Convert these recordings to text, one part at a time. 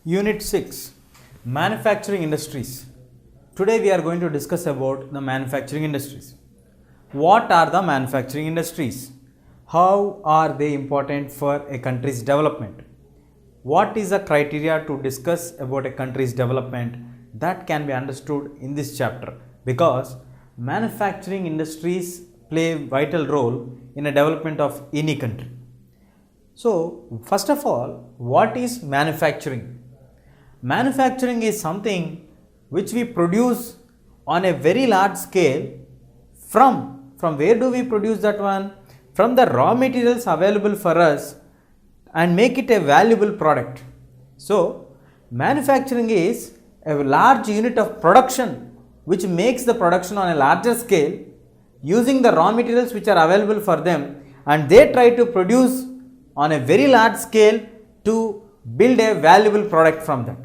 Unit 6 Manufacturing Industries. Today we are going to discuss about the manufacturing industries. What are the manufacturing industries? How are they important for a country's development? What is the criteria to discuss about a country's development? That can be understood in this chapter, because manufacturing industries play a vital role in the development of any country. So, first of all, what is manufacturing? Manufacturing is something which we produce on a very large scale. From where do we produce that one? From the raw materials available for us and make it a valuable product. So, manufacturing is a large unit of production which makes the production on a larger scale using the raw materials which are available for them, and they try to produce on a very large scale to build a valuable product from that.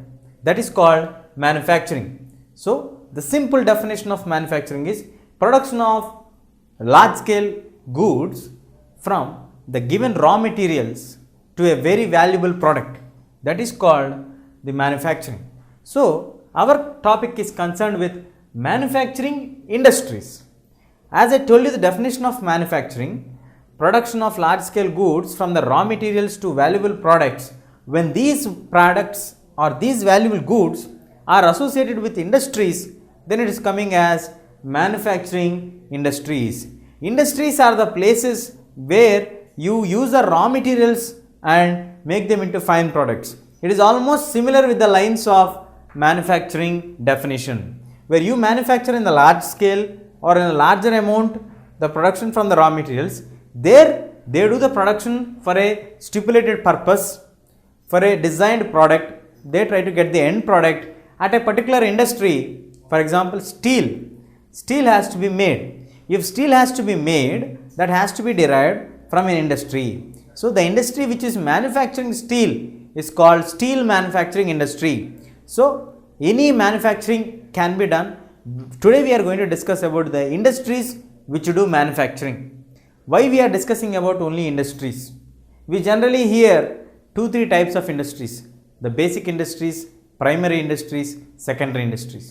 That is called manufacturing. So, the simple definition of manufacturing is production of large scale goods from the given raw materials to a very valuable product. That is called the manufacturing. So, our topic is concerned with manufacturing industries. As I told you, the definition of manufacturing: production of large scale goods from the raw materials to valuable products. When these products or these valuable goods are associated with industries, then it is coming as manufacturing industries. Industries are the places where you use the raw materials and make them into fine products. It is almost similar with the lines of manufacturing definition, where you manufacture in the large scale or in a larger amount the production from the raw materials. There they do the production for a stipulated purpose, for a designed product. They try to get the end product at a particular industry. For example, steel has to be made. If steel has to be made, that has to be derived from an industry. So the industry which is manufacturing steel is called steel manufacturing industry. So any manufacturing can be done. Today we are going to discuss about the industries which do manufacturing. Why we are discussing about only industries? We generally hear 2-3 types of industries: the basic industries, primary industries, secondary industries.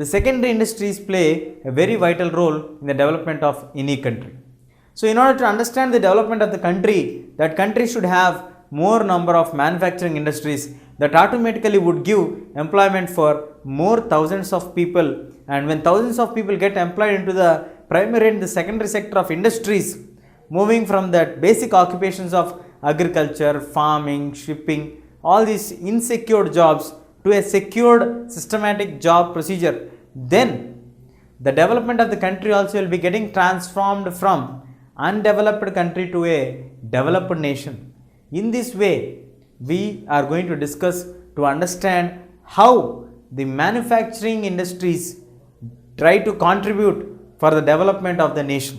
The secondary industries play a very vital role in the development of any country. So in order to understand the development of the country, that country should have more number of manufacturing industries that automatically would give employment for more thousands of people. And when thousands of people get employed into the primary and the secondary sector of industries, moving from that basic occupations of agriculture, farming, shipping, all these insecure jobs to a secured systematic job procedure, then the development of the country also will be getting transformed from undeveloped country to a developed nation. In this way, we are going to discuss to understand how the manufacturing industries try to contribute for the development of the nation.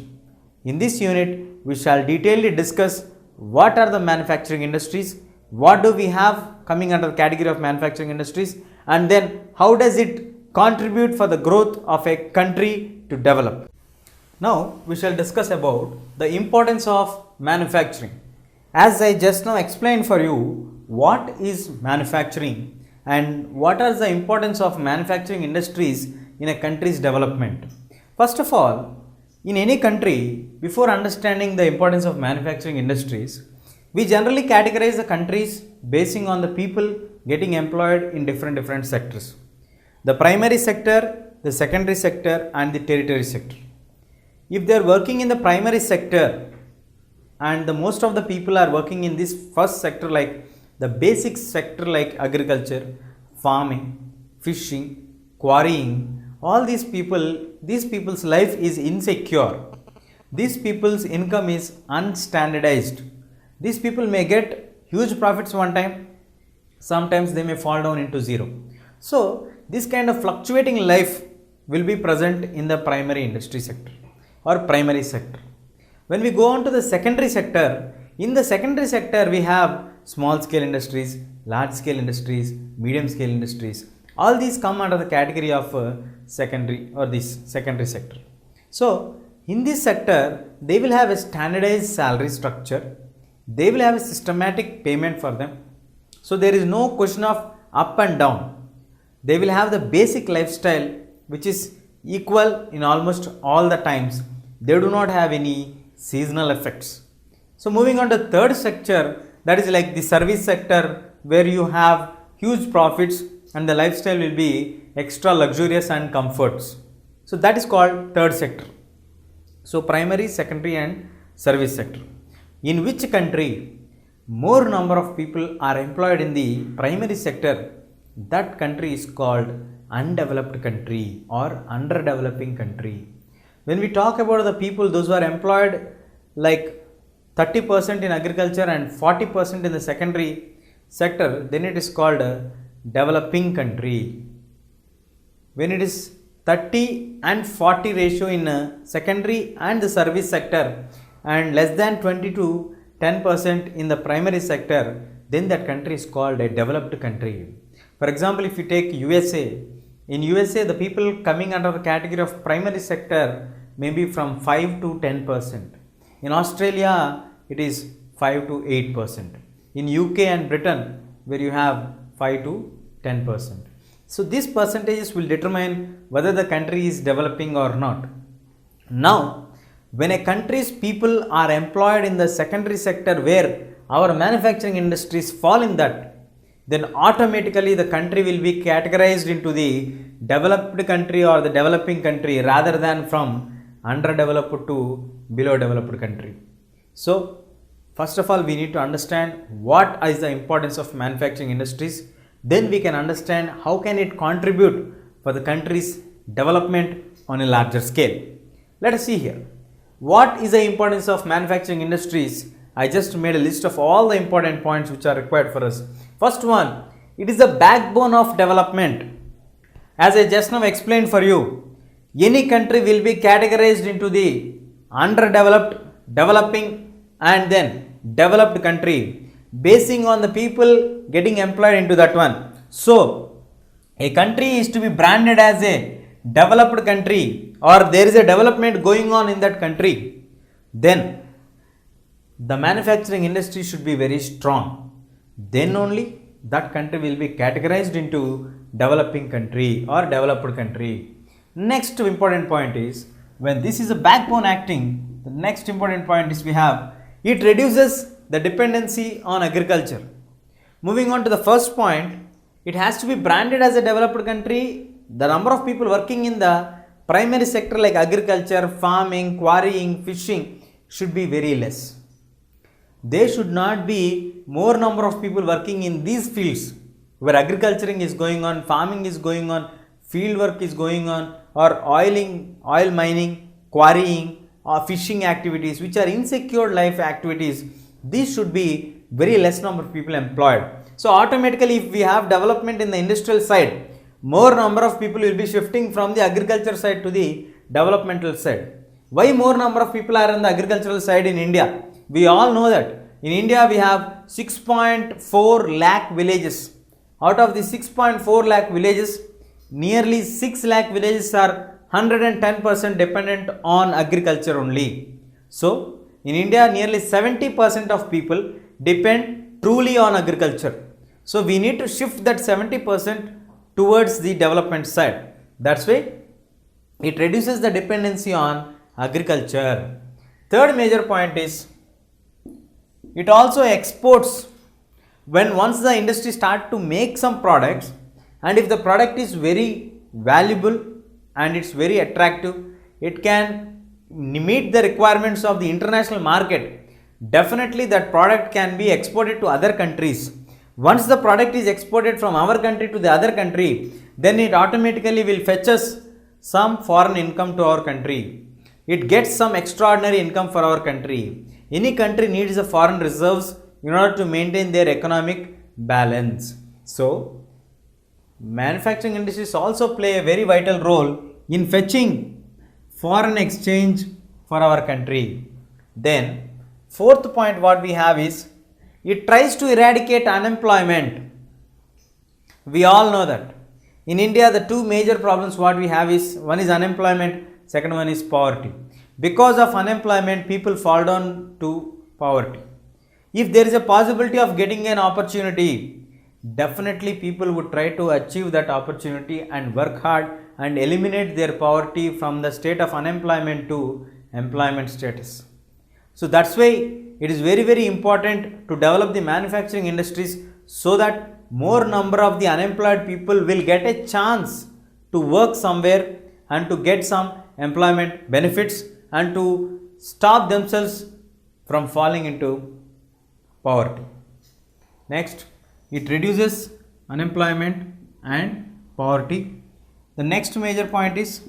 In this unit, we shall detailedly discuss what are the manufacturing industries, what do we have coming under the category of manufacturing industries, and then how does it contribute for the growth of a country to develop. Now we shall discuss about the importance of manufacturing. As I just now explained for you what is manufacturing and what are the importance of manufacturing industries in a country's development. First of all, in any country, before understanding the importance of manufacturing industries, we generally categorize the countries basing on the people getting employed in different sectors: the primary sector, the secondary sector, and the tertiary sector. If they are working in the primary sector and the most of the people are working in this first sector, like the basic sector like agriculture, farming, fishing, quarrying, all these people's life is insecure. These people's income is unstandardized. These people may get huge profits one time, sometimes they may fall down into zero. So this kind of fluctuating life will be present in the primary industry sector or primary sector. When we go on to the secondary sector, in the secondary sector we have small scale industries, large scale industries, medium scale industries. All these come under the category of secondary or this secondary sector. So in this sector, they will have a standardized salary structure. They will have a systematic payment for them. So there is no question of up and down. They will have the basic lifestyle which is equal in almost all the times. They do not have any seasonal effects. So moving on to third sector, that is like the service sector, where you have huge profits and the lifestyle will be extra luxurious and comforts. So that is called third sector. So primary, secondary and service sector. In which country more number of people are employed in the primary sector, that country is called undeveloped country or underdeveloping country. When we talk about the people, those who are employed like 30% in agriculture and 40% in the secondary sector, then it is called a developing country. When it is 30 and 40 ratio in secondary and the service sector and less than 20 to 10% in the primary sector, then that country is called a developed country. For example, if you take USA, in USA the people coming under the category of primary sector may be from 5 to 10%. In Australia it is 5 to 8%. In UK and Britain, where you have 5 to 10%. So these percentages will determine whether the country is developing or not. Now, when a country's people are employed in the secondary sector where our manufacturing industries fall in that, then automatically the country will be categorized into the developed country or the developing country rather than from underdeveloped to below developed country. So first of all, we need to understand what is the importance of manufacturing industries. Then we can understand how can it contribute for the country's development on a larger scale. Let us see here. What is the importance of manufacturing industries? I just made a list of all the important points which are required for us. First one, it is the backbone of development. As I just now explained for you, any country will be categorized into the underdeveloped, developing and then developed country basing on the people getting employed into that one. So a country is to be branded as a developed country or there is a development going on in that country, then the manufacturing industry should be very strong. Then only that country will be categorized into developing country or developed country. Next important point is, when this is a backbone acting, the next important point is we have, it reduces the dependency on agriculture. Moving on to the first point, it has to be branded as a developed country. The number of people working in the primary sector like agriculture, farming, quarrying, fishing should be very less. There should not be more number of people working in these fields where agriculturing is going on, farming is going on, field work is going on, or oil mining, quarrying or fishing activities which are insecure life activities. These should be very less number of people employed. So automatically if we have development in the industrial side, more number of people will be shifting from the agriculture side to the developmental side. Why more number of people are on the agricultural side in India? We all know that in India we have 6.4 lakh villages. Out of the 6.4 lakh villages, nearly 6 lakh villages are 110% dependent on agriculture only. So in India nearly 70% of people depend truly on agriculture. So we need to shift that 70% towards the development side. That's why it reduces the dependency on agriculture. Third major point is, it also exports. When once the industry start to make some products, and if the product is very valuable and it's very attractive, it can meet the requirements of the international market, definitely that product can be exported to other countries. Once the product is exported from our country to the other country, then it automatically will fetch us some foreign income to our country. It gets some extraordinary income for our country. Any country needs the foreign reserves in order to maintain their economic balance. So manufacturing industries also play a very vital role in fetching foreign exchange for our country. Then fourth point what we have is, it tries to eradicate unemployment. We all know that in India the two major problems what we have is, one is unemployment, second one is poverty. Because of unemployment, people fall down to poverty. If there is a possibility of getting an opportunity, definitely people would try to achieve that opportunity and work hard and eliminate their poverty from the state of unemployment to employment status. So that's why it is very very important to develop the manufacturing industries so that more number of the unemployed people will get a chance to work somewhere and to get some employment benefits and to stop themselves from falling into poverty. Next, it reduces unemployment and poverty. The next major point is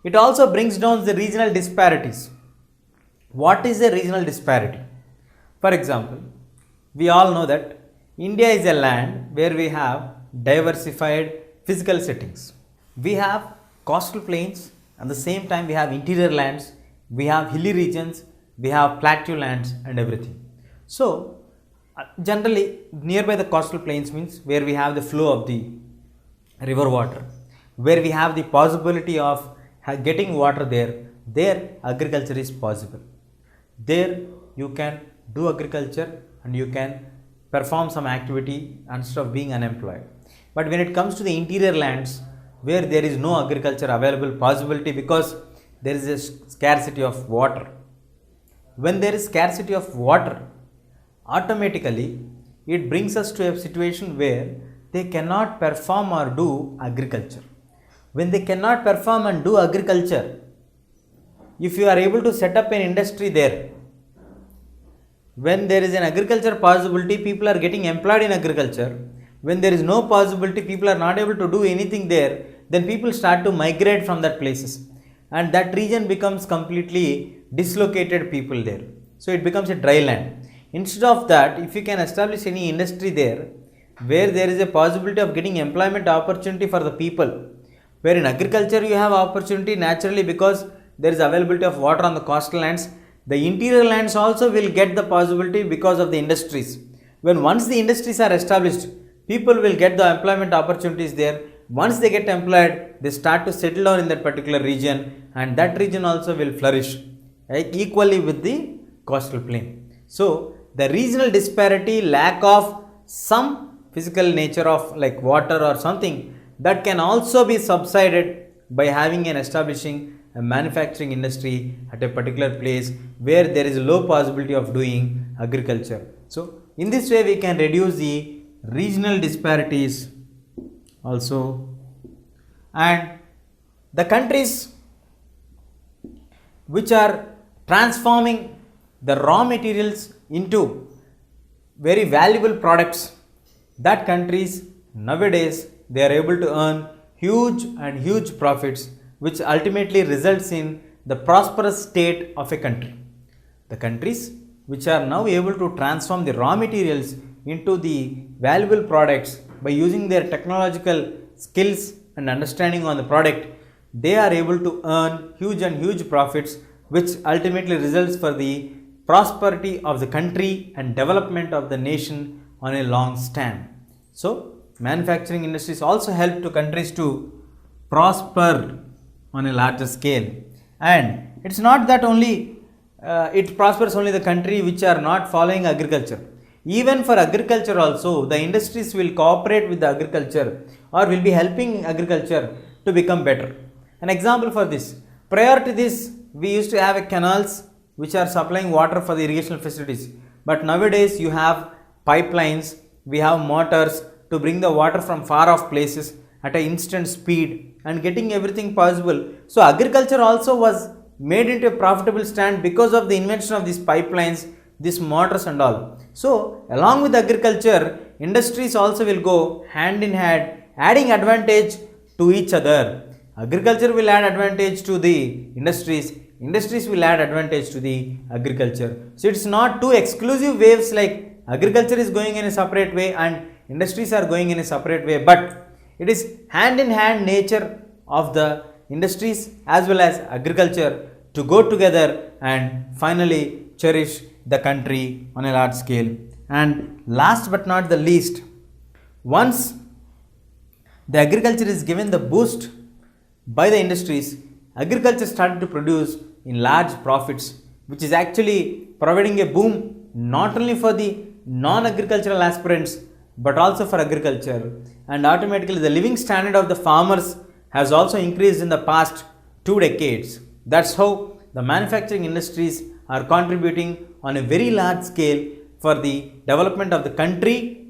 it also brings down the regional disparities. What is a regional disparity? For example, we all know that India is a land where we have diversified physical settings. We have coastal plains, at the same time we have interior lands, we have hilly regions, we have plateau lands and everything. So, generally nearby the coastal plains means where we have the flow of the river water, where we have the possibility of getting water there agriculture is possible. There you can do agriculture and you can perform some activity instead of being unemployed. But when it comes to the interior lands where there is no agriculture available possibility because there is a scarcity of water. When there is scarcity of water, automatically it brings us to a situation where they cannot perform or do agriculture. When they cannot perform and do agriculture, if you are able to set up an industry there, when there is an agriculture possibility, people are getting employed in agriculture. When there is no possibility, people are not able to do anything there, then people start to migrate from that places and that region becomes completely dislocated people there. So it becomes a dry land. Instead of that, if you can establish any industry there where there is a possibility of getting employment opportunity for the people, where in agriculture you have opportunity naturally because there is availability of water on the coastal lands, the interior lands also will get the possibility because of the industries. When once the industries are established, people will get the employment opportunities there. Once they get employed, they start to settle down in that particular region and that region also will flourish equally with the coastal plain. So the regional disparity, lack of some physical nature of like water or something, that can also be subsided by having and establishing a manufacturing industry at a particular place where there is low possibility of doing agriculture. So in this way we can reduce the regional disparities also. And the countries which are transforming the raw materials into very valuable products, that countries nowadays they are able to earn huge profits, which ultimately results in the prosperous state of a country. The countries which are now able to transform the raw materials into the valuable products by using their technological skills and understanding on the product, they are able to earn huge profits, which ultimately results for the prosperity of the country and development of the nation on a long stand. So manufacturing industries also help to countries to prosper on a larger scale. And it's not that only it prospers only the country which are not following agriculture. Even for agriculture also, the industries will cooperate with the agriculture or will be helping agriculture to become better. An example for this, prior to this we used to have canals which are supplying water for the irrigation facilities, but nowadays you have pipelines, we have motors to bring the water from far off places at an instant speed and getting everything possible. So agriculture also was made into a profitable stand because of the invention of these pipelines, these motors and all. So along with agriculture, industries also will go hand in hand, adding advantage to each other. Agriculture will add advantage to the industries, industries will add advantage to the agriculture. So it's not two exclusive waves like agriculture is going in a separate way and industries are going in a separate way, but it is hand in hand nature of the industries as well as agriculture to go together and finally cherish the country on a large scale. And last but not the least, once the agriculture is given the boost by the industries, agriculture started to produce in large profits, which is actually providing a boom not only for the non-agricultural aspirants but also for agriculture, and automatically the living standard of the farmers has also increased in the past 2 decades. That's how the manufacturing industries are contributing on a very large scale for the development of the country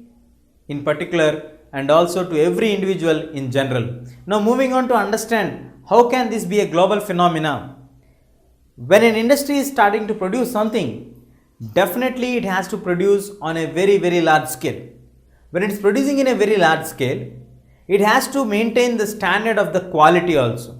in particular and also to every individual in general. Now moving on to understand how can this be a global phenomena. When an industry is starting to produce something, definitely it has to produce on a very large scale. When it is producing in a very large scale, it has to maintain the standard of the quality also.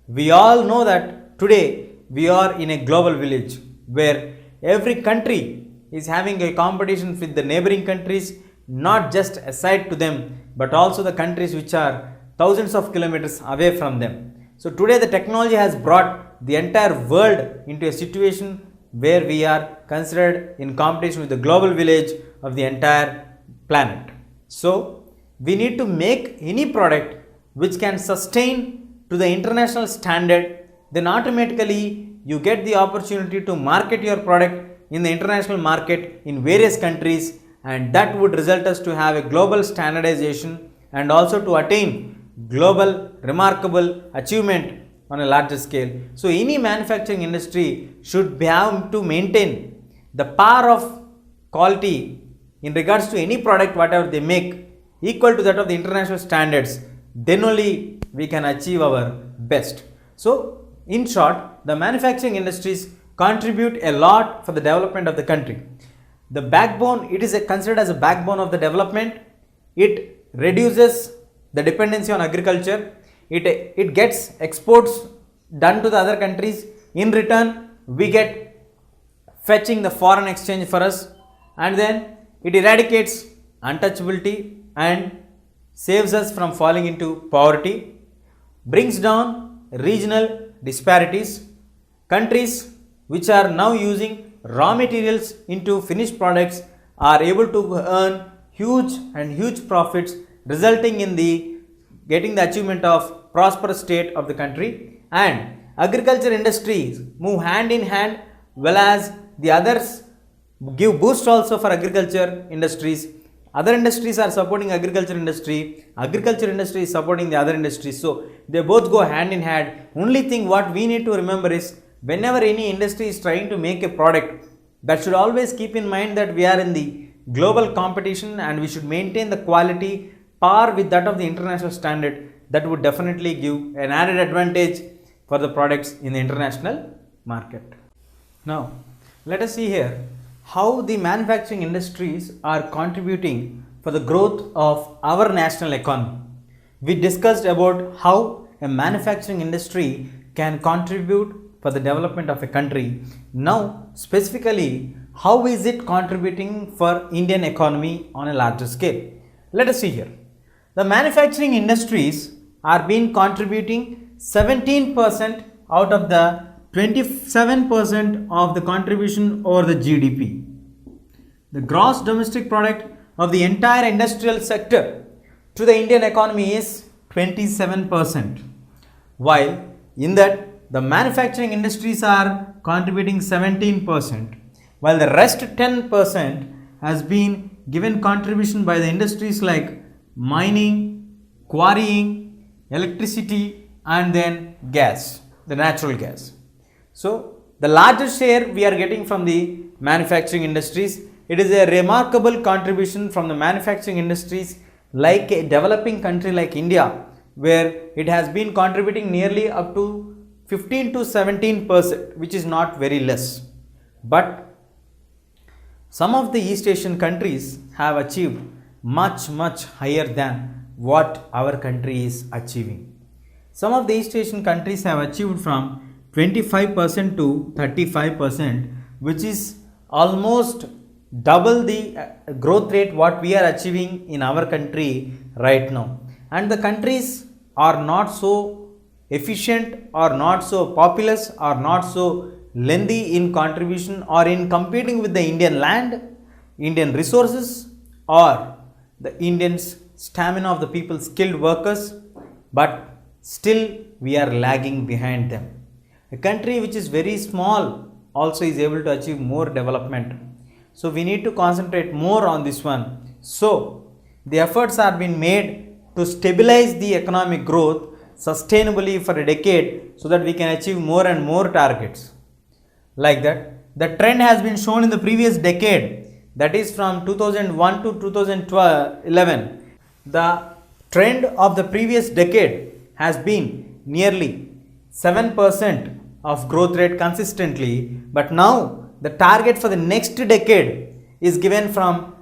We all know that today we are in a global village where every country is having a competition with the neighboring countries, not just aside to them, but also the countries which are thousands of kilometers away from them. So today the technology has brought the entire world into a situation where we are considered in competition with the global village of the entire planet. So we need to make any product which can sustain to the international standard, then automatically you get the opportunity to market your product in the international market in various countries, and that would result us to have a global standardization and also to attain global remarkable achievement on a larger scale. So any manufacturing industry should have to maintain the power of quality in regards to any product whatever they make equal to that of the international standards, then only we can achieve our best. So in short, the manufacturing industries contribute a lot for the development of the country. The backbone, it is considered as a backbone of the development. It reduces the dependency on agriculture. It gets exports done to the other countries. In return, we get fetching the foreign exchange for us, and then it eradicates untouchability and saves us from falling into poverty, brings down regional disparities. Countries which are now using raw materials into finished products are able to earn huge profits, resulting in the getting the achievement of prosperous state of the country. And agriculture industries move hand in hand, well as the others give boost also for agriculture industries. Other industries are supporting agriculture industry is supporting the other industries, so they both go hand in hand. Only thing what we need to remember is, whenever any industry is trying to make a product, that should always keep in mind that we are in the global competition and we should maintain the quality par with that of the international standard. That would definitely give an added advantage for the products in the international market. Now let us see here how the manufacturing industries are contributing for the growth of our national economy. We discussed about how a manufacturing industry can contribute for the development of a country. Now specifically, how is it contributing for Indian economy on a larger scale? Let us see here. The manufacturing industries are been contributing 17% out of the 27% of the contribution over the GDP. The gross domestic product of the entire industrial sector to the Indian economy is 27%, while in that the manufacturing industries are contributing 17%, while the rest 10% has been given contribution by the industries like mining, quarrying, electricity, and then gas, the natural gas. So the largest share we are getting from the manufacturing industries. It is a remarkable contribution from the manufacturing industries like a developing country like India, where it has been contributing nearly up to 15 to 17%, which is not very less. But some of the East Asian countries have achieved much higher than what our country is achieving. Some of the East Asian countries have achieved from 25% to 35%, which is almost double the growth rate what we are achieving in our country right now. And the countries are not so efficient or not so populous or not so lengthy in contribution or in competing with the Indian land, Indian resources, or the Indian stamina of the people, skilled workers, but still we are lagging behind them. A country which is very small also is able to achieve more development. So we need to concentrate more on this one. So the efforts are being made to stabilize the economic growth sustainably for a decade so that we can achieve more and more targets. Like that, the trend has been shown in the previous decade, that is from 2001 to 2011. The trend of the previous decade has been nearly 7% of growth rate consistently, but now the target for the next decade is given from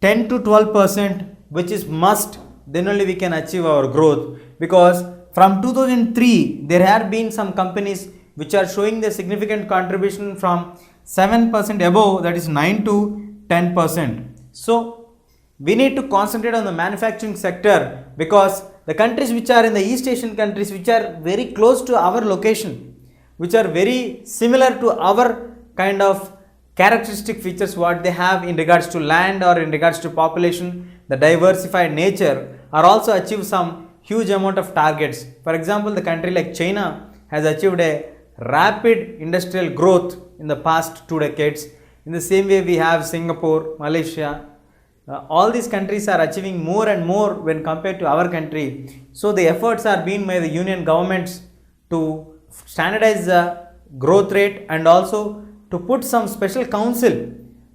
10 to 12%, which is must, then only we can achieve our growth, because from 2003 there had been some companies which are showing the significant contribution from 7% above, that is 9 to 10%. So we need to concentrate on the manufacturing sector, because the countries which are in the East Asian countries, which are very close to our location, which are very similar to our kind of characteristic features what they have in regards to land or in regards to population, the diversified nature, are also achieve some huge amount of targets. For example, the country like China has achieved a rapid industrial growth in the past 2 decades. In the same way, we have Singapore, Malaysia. All these countries are achieving more and more when compared to our country. So the efforts are being by the union governments to standardize the growth rate and also to put some special council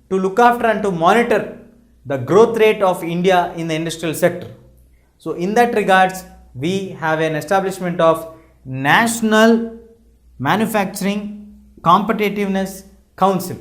to look after and to monitor the growth rate of India in the industrial sector. So in that regards, we have an establishment of National Manufacturing Competitiveness Council.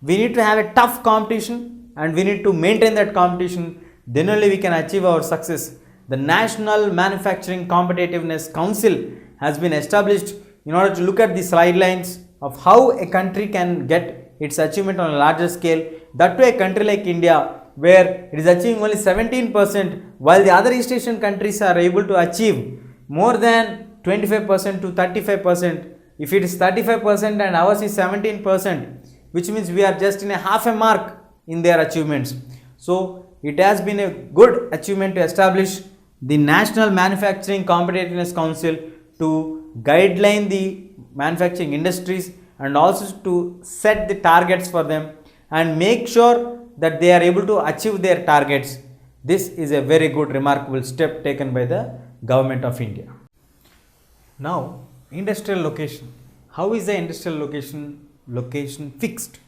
We need to have a tough competition and we need to maintain that competition, then only we can achieve our success. The National Manufacturing Competitiveness Council has been established in order to look at the sidelines of how a country can get its achievement on a larger scale. That to a country like India, where it is achieving only 17%, while the other East Asian countries are able to achieve more than 25% to 35%. If it is 35% and ours is 17%, which means we are just in a half a mark in their achievements. So it has been a good achievement to establish the National Manufacturing Competitiveness Council to guideline the manufacturing industries and also to set the targets for them and make sure that they are able to achieve their targets. This is a very good remarkable step taken by the government of India. Now, industrial location. How is the industrial location fixed?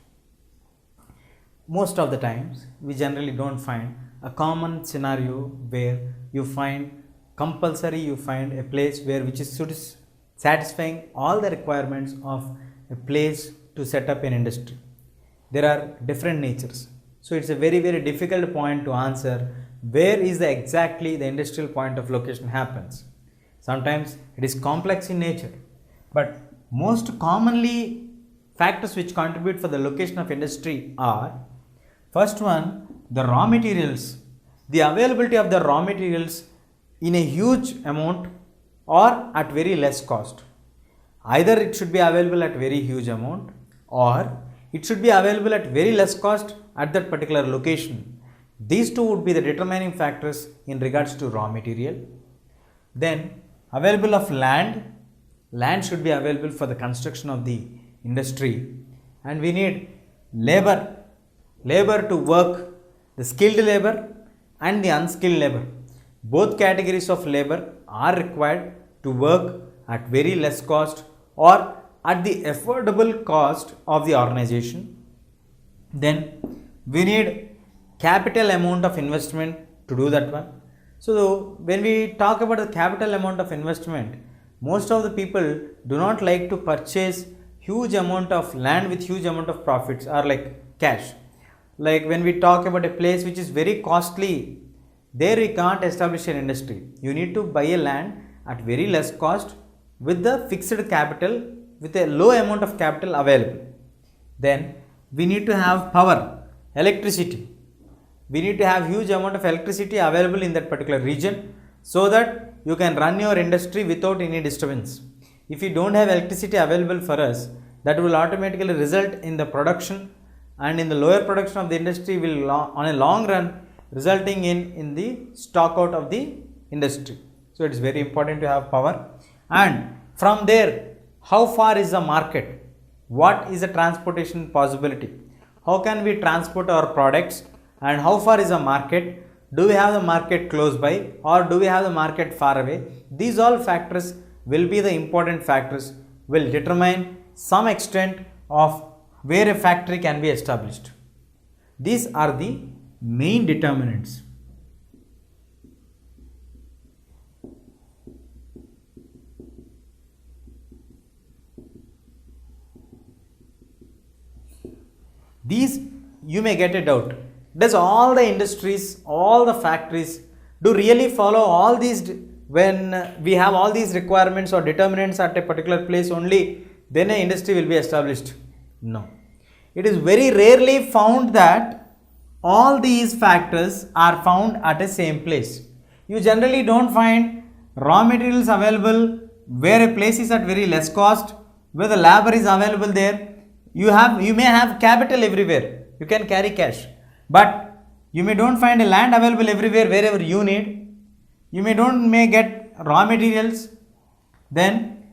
Most of the times we generally don't find a common scenario where you find a place where which is satisfying all the requirements of a place to set up an industry. There are different natures. So it's a very difficult point to answer where is exactly the industrial point of location happens. Sometimes it is complex in nature, but most commonly factors which contribute for the location of industry are: first one, the raw materials, the availability of the raw materials in a huge amount or at very less cost. Either it should be available at very huge amount or it should be available at very less cost at that particular location. These two would be the determining factors in regards to raw material. Then available of land. Land should be available for the construction of the industry, and we need labor to work, the skilled labor and the unskilled labor. Both categories of labor are required to work at very less cost or at the affordable cost of the organization. Then we need capital amount of investment to do that one. So when we talk about the capital amount of investment, most of the people do not like to purchase huge amount of land with huge amount of profits or like cash. Like when we talk about a place which is very costly, there we can't establish an industry. You need to buy a land at very less cost with the fixed capital, with a low amount of capital available. Then we need to have power, electricity. We need to have huge amount of electricity available in that particular region so that you can run your industry without any disturbance. If you don't have electricity available for us, that will automatically result in the production, and in the lower production of the industry will on a long run resulting in the stock out of the industry. So it is very important to have power. And from there, how far is the market? What is the transportation possibility? How can we transport our products and how far is the market? Do we have the market close by, or do we have the market far away? These all factors will be the important factors, will determine some extent of where a factory can be established. These are the main determinants. These you may get a doubt. Does all the industries, all the factories do really follow all these when we have all these requirements or determinants at a particular place only, then an industry will be established? No. It is very rarely found that all these factors are found at a same place. You generally don't find raw materials available where a place is at very less cost, where the labor is available there. You may have capital everywhere, you can carry cash, but you don't find a land available everywhere wherever you need. You may get raw materials, then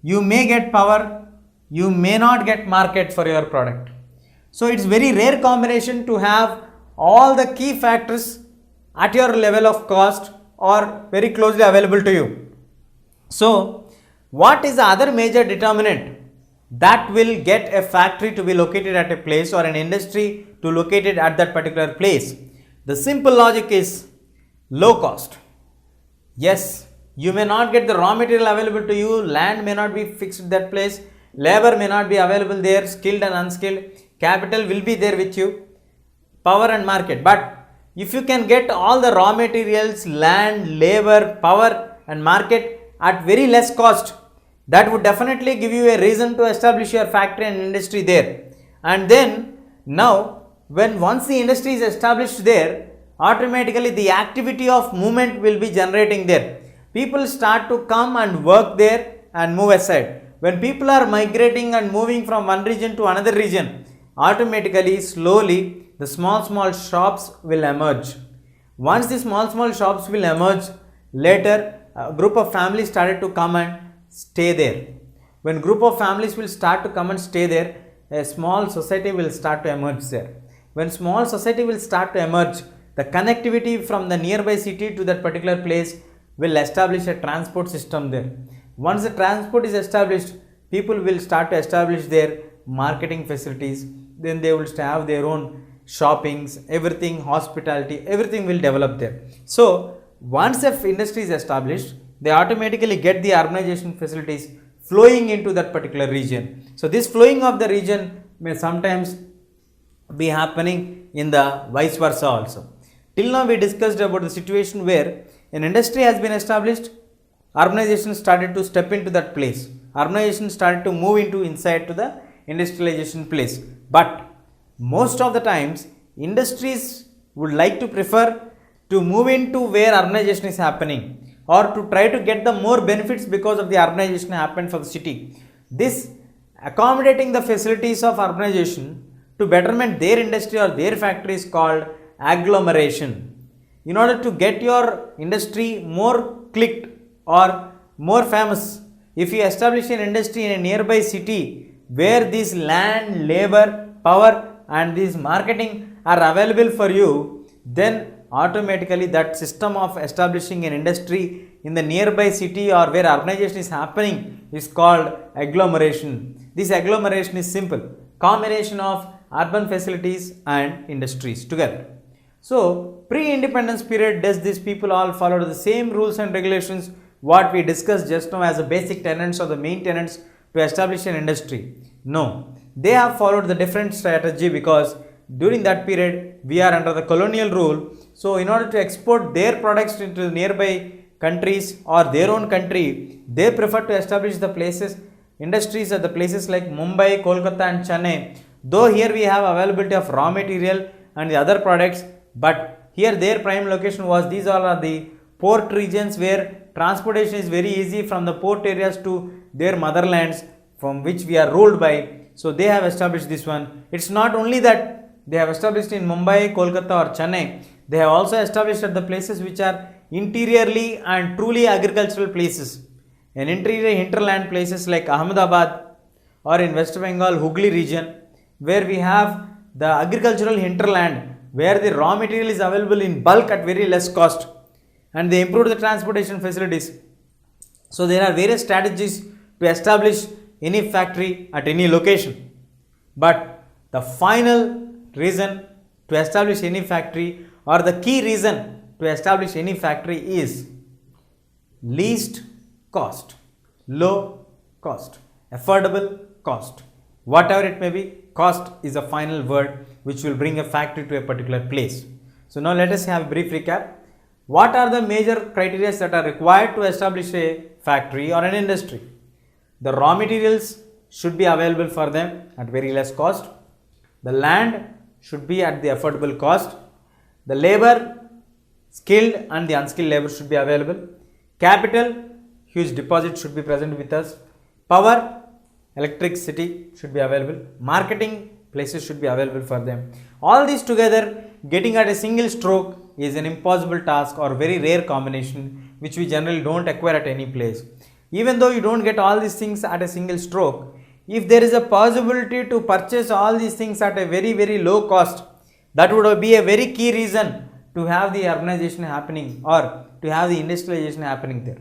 you may get power, you may not get market for your product. So it's very rare combination to have all the key factors at your level of cost or very closely available to you. So what is the other major determinant that will get a factory to be located at a place or an industry to located at that particular place? The simple logic is low cost. Yes, you may not get the raw material available to you, land may not be fixed at that place, labor may not be available there, skilled and unskilled, capital will be there with you, power and market. But if you can get all the raw materials, land, labor, power and market at very less cost, that would definitely give you a reason to establish your factory and industry there. And then now once the industry is established there, automatically the activity of movement will be generating there. People start to come and work there and move aside. When people are migrating and moving from one region to another region, automatically slowly the small shops will emerge. Once the small shops will emerge, later a group of families started to come and stay there. When group of families will start to come and stay there, a small society will start to emerge there. When small society will start to emerge, the connectivity from the nearby city to that particular place will establish a transport system there. Once the transport is established, people will start to establish their marketing facilities, then they will have their own shoppings, everything, hospitality, everything will develop there. So once the industry is established, they automatically get the urbanization facilities flowing into that particular region. So this flowing of the region may sometimes be happening in the vice versa also. Till now we discussed about the situation where an industry has been established, urbanization started to step into that place. Urbanization started to move into inside to the industrialization place. But most of the times industries would like to prefer to move into where urbanization is happening, or to try to get the more benefits because of the urbanization happened for the city. This accommodating the facilities of urbanization to betterment their industry or their factory is called agglomeration. In order to get your industry more clicked or more famous, if you establish an industry in a nearby city where this land, labor, power and this marketing are available for you, then automatically that system of establishing an industry in the nearby city or where urbanization is happening is called agglomeration. This agglomeration is simple, combination of urban facilities and industries together. So pre-independence period, does these people all follow the same rules and regulations what we discussed just now as a basic tenets or the main tenets to establish an industry? No, they have followed the different strategy because during that period we are under the colonial rule. So in order to export their products into nearby countries or their own country, they prefer to establish the places, industries at the places like Mumbai, Kolkata and Chennai. Though here we have availability of raw material and the other products, but here their prime location was, these all are the port regions where transportation is very easy from the port areas to their motherlands from which we are ruled by. So they have established this one. It's not only that they have established in Mumbai, Kolkata or Chennai, they have also established at the places which are interiorly and truly agricultural places. In interior hinterland places like Ahmedabad or in West Bengal, Hooghly region, where we have the agricultural hinterland where the raw material is available in bulk at very less cost, and they improve the transportation facilities. So there are various strategies to establish any factory at any location, but the final reason to establish any factory, or the key reason to establish any factory, is least cost, low cost, affordable cost. Whatever it may be, cost is a final word which will bring a factory to a particular place. So now let us have a brief recap. What are the major criteria that are required to establish a factory or an industry? The raw materials should be available for them at very less cost. The land should be at the affordable cost. The labor, skilled and the unskilled labor, should be available. Capital, huge deposit, should be present with us. Power, electricity, should be available. Marketing places should be available for them. All these together, getting at a single stroke, is an impossible task or very rare combination which we generally don't acquire at any place. Even though you don't get all these things at a single stroke, if there is a possibility to purchase all these things at a very low cost, that would be a very key reason to have the urbanization happening or to have the industrialization happening there.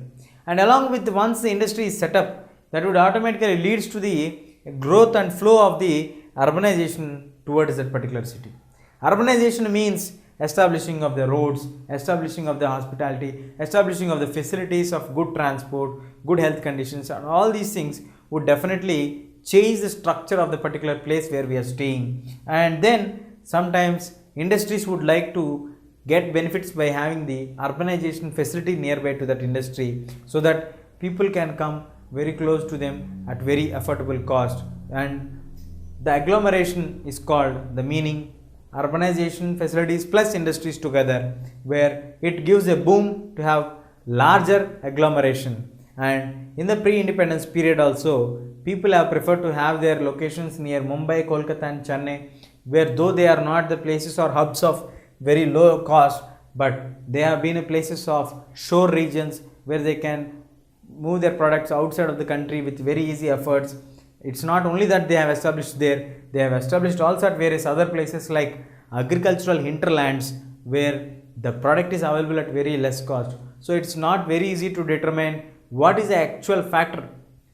And along with, once the industry is set up, that would automatically leads to the growth and flow of the urbanization towards that particular city. Urbanization means establishing of the roads, establishing of the hospitality, establishing of the facilities of good transport, good health conditions, and all these things would definitely change the structure of the particular place where we are staying. And then sometimes industries would like to get benefits by having the urbanization facility nearby to that industry, so that people can come very close to them at very affordable cost. And the agglomeration is called, the meaning, urbanization facilities plus industries together, where it gives a boom to have larger agglomeration. And in the pre-independence period also, people have preferred to have their locations near Mumbai, Kolkata and Chennai, where though they are not the places or hubs of very low cost, but they have been places of shore regions where they can move their products outside of the country with very easy efforts. It's not only that they have established there, they have established also at various other places like agricultural hinterlands where the product is available at very less cost. So it's not very easy to determine what is the actual factor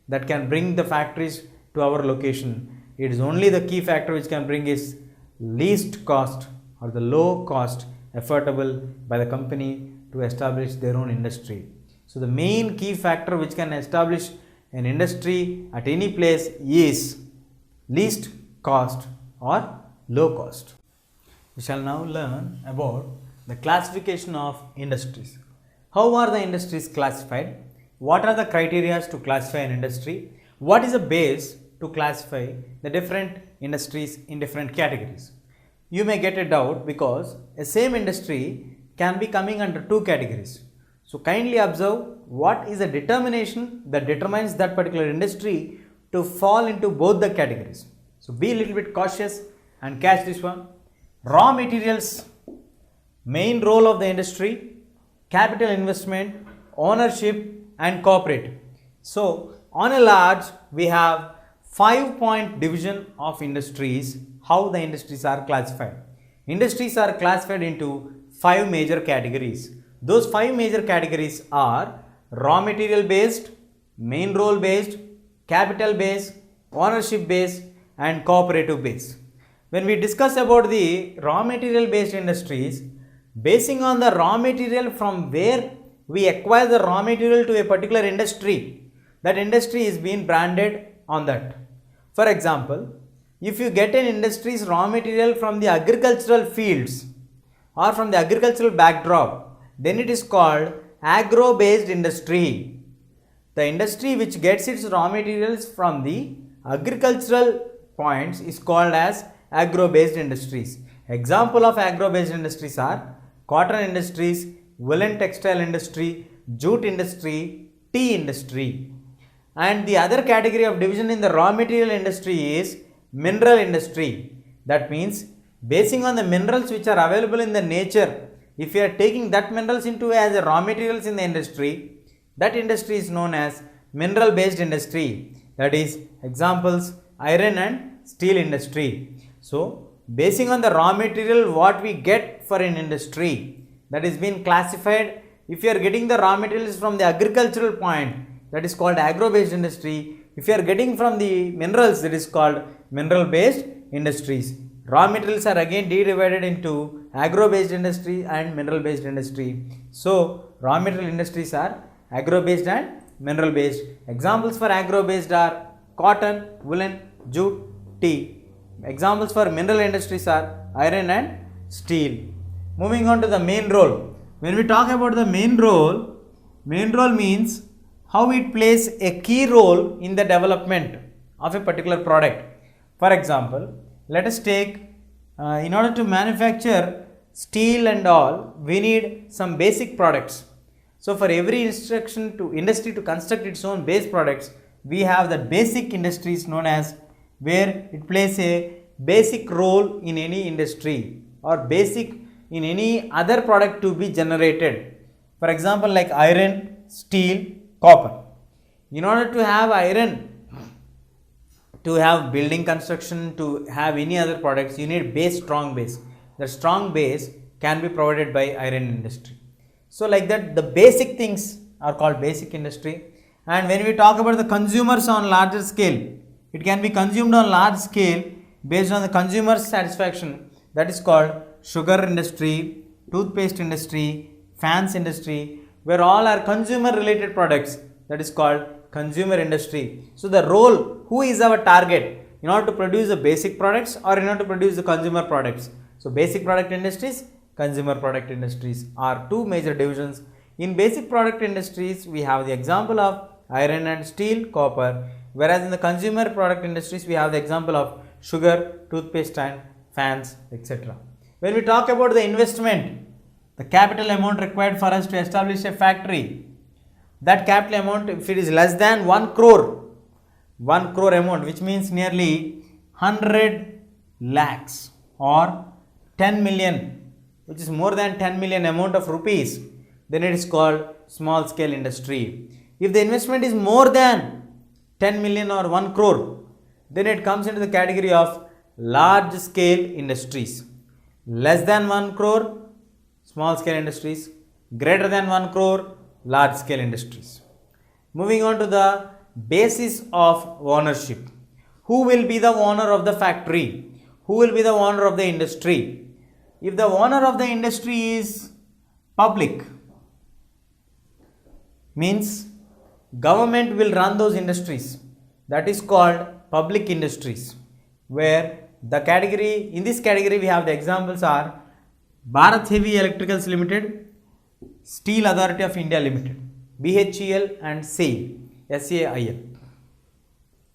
that can bring the factories to our location. It is only the key factor which can bring is least cost or the low cost affordable by the company to establish their own industry. So the main key factor which can establish an industry at any place is least cost or low cost. We shall now learn about the classification of industries. How are the industries classified? What are the criteria to classify an industry? What is the base to classify the different industries in different categories? You may get a doubt because a same industry can be coming under two categories. So kindly observe what is the determination that determines that particular industry to fall into both the categories. So be a little bit cautious and catch this one. Raw materials, main role of the industry, capital investment, ownership and corporate. So on a large, we have 5-point division of industries, how the industries are classified. Industries are classified into 5 major categories. Those 5 major categories are raw material based, main role based, capital based, ownership based and cooperative based. When we discuss about the raw material based industries, basing on the raw material from where we acquire the raw material to a particular industry, that industry is being branded on that. For example, if you get an industry's raw material from the agricultural fields or from the agricultural backdrop, then it is called agro based industry. The industry which gets its raw materials from the agricultural points is called as agro based industries. Example of agro based industries are cotton industries, woolen textile industry, jute industry, tea industry. And the other category of division in the raw material industry is mineral industry. That means basing on the minerals which are available in the nature, if you are taking that minerals into as a raw materials in the industry, that industry is known as mineral based industry. That is examples iron and steel industry. So basing on the raw material what we get for an industry, that is been classified. If you are getting the raw materials from the agricultural point, that is called agro-based industry. If you are getting from the minerals, that is called mineral-based industries. Raw materials are again divided into agro-based industry and mineral-based industry. So, raw material industries are agro-based and mineral-based. Examples for agro-based are cotton, woolen, jute, tea. Examples for mineral industries are iron and steel. Moving on to the main role. When we talk about the main role means how it plays a key role in the development of a particular product. For example, let us take in order to manufacture steel and all, we need some basic products. So for every industry to construct its own base products, we have the basic industries known as, where it plays a basic role in any industry or basic in any other product to be generated. For example, like iron, steel, copper. In order to have iron, to have building construction, to have any other products, you need strong base. The strong base can be provided by iron industry. So like that, the basic things are called basic industry. And when we talk about the consumers on larger scale, it can be consumed on large scale based on the consumer satisfaction, that is called sugar industry, toothpaste industry, fans industry, where all are consumer related products, that is called consumer industry. So the role, who is our target in order to produce the basic products or in order to produce the consumer products? So basic product industries, consumer product industries are two major divisions. In basic product industries, we have the example of iron and steel, copper, whereas in the consumer product industries, we have the example of sugar, toothpaste and fans, etc. When we talk about the investment, the capital amount required for us to establish a factory, that capital amount, if it is less than 1 crore amount, which means nearly 100 lakhs or 10 million, which is more than 10 million amount of rupees, then it is called small scale industry. If the investment is more than 10 million or 1 crore, then it comes into the category of large scale industries. Less than 1 crore, small scale industries. Greater than 1 crore, large scale industries. Moving on to the basis of ownership. Who will be the owner of the factory? Who will be the owner of the industry? If the owner of the industry is public, means government will run those industries. That is called public industries, where the category, in this category we have the examples are Bharat Heavy Electricals Limited, Steel Authority of India Limited, BHEL and SAIL.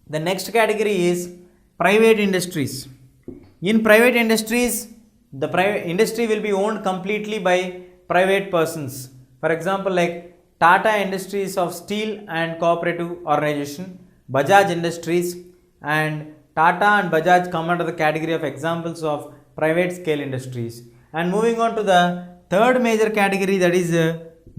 The next category is private industries. In private industries, the private industry will be owned completely by private persons. For example, like Tata Industries of Steel and Cooperative Organization, Bajaj Industries, and Tata and Bajaj come under the category of examples of private scale industries. And moving on to the third major category, that is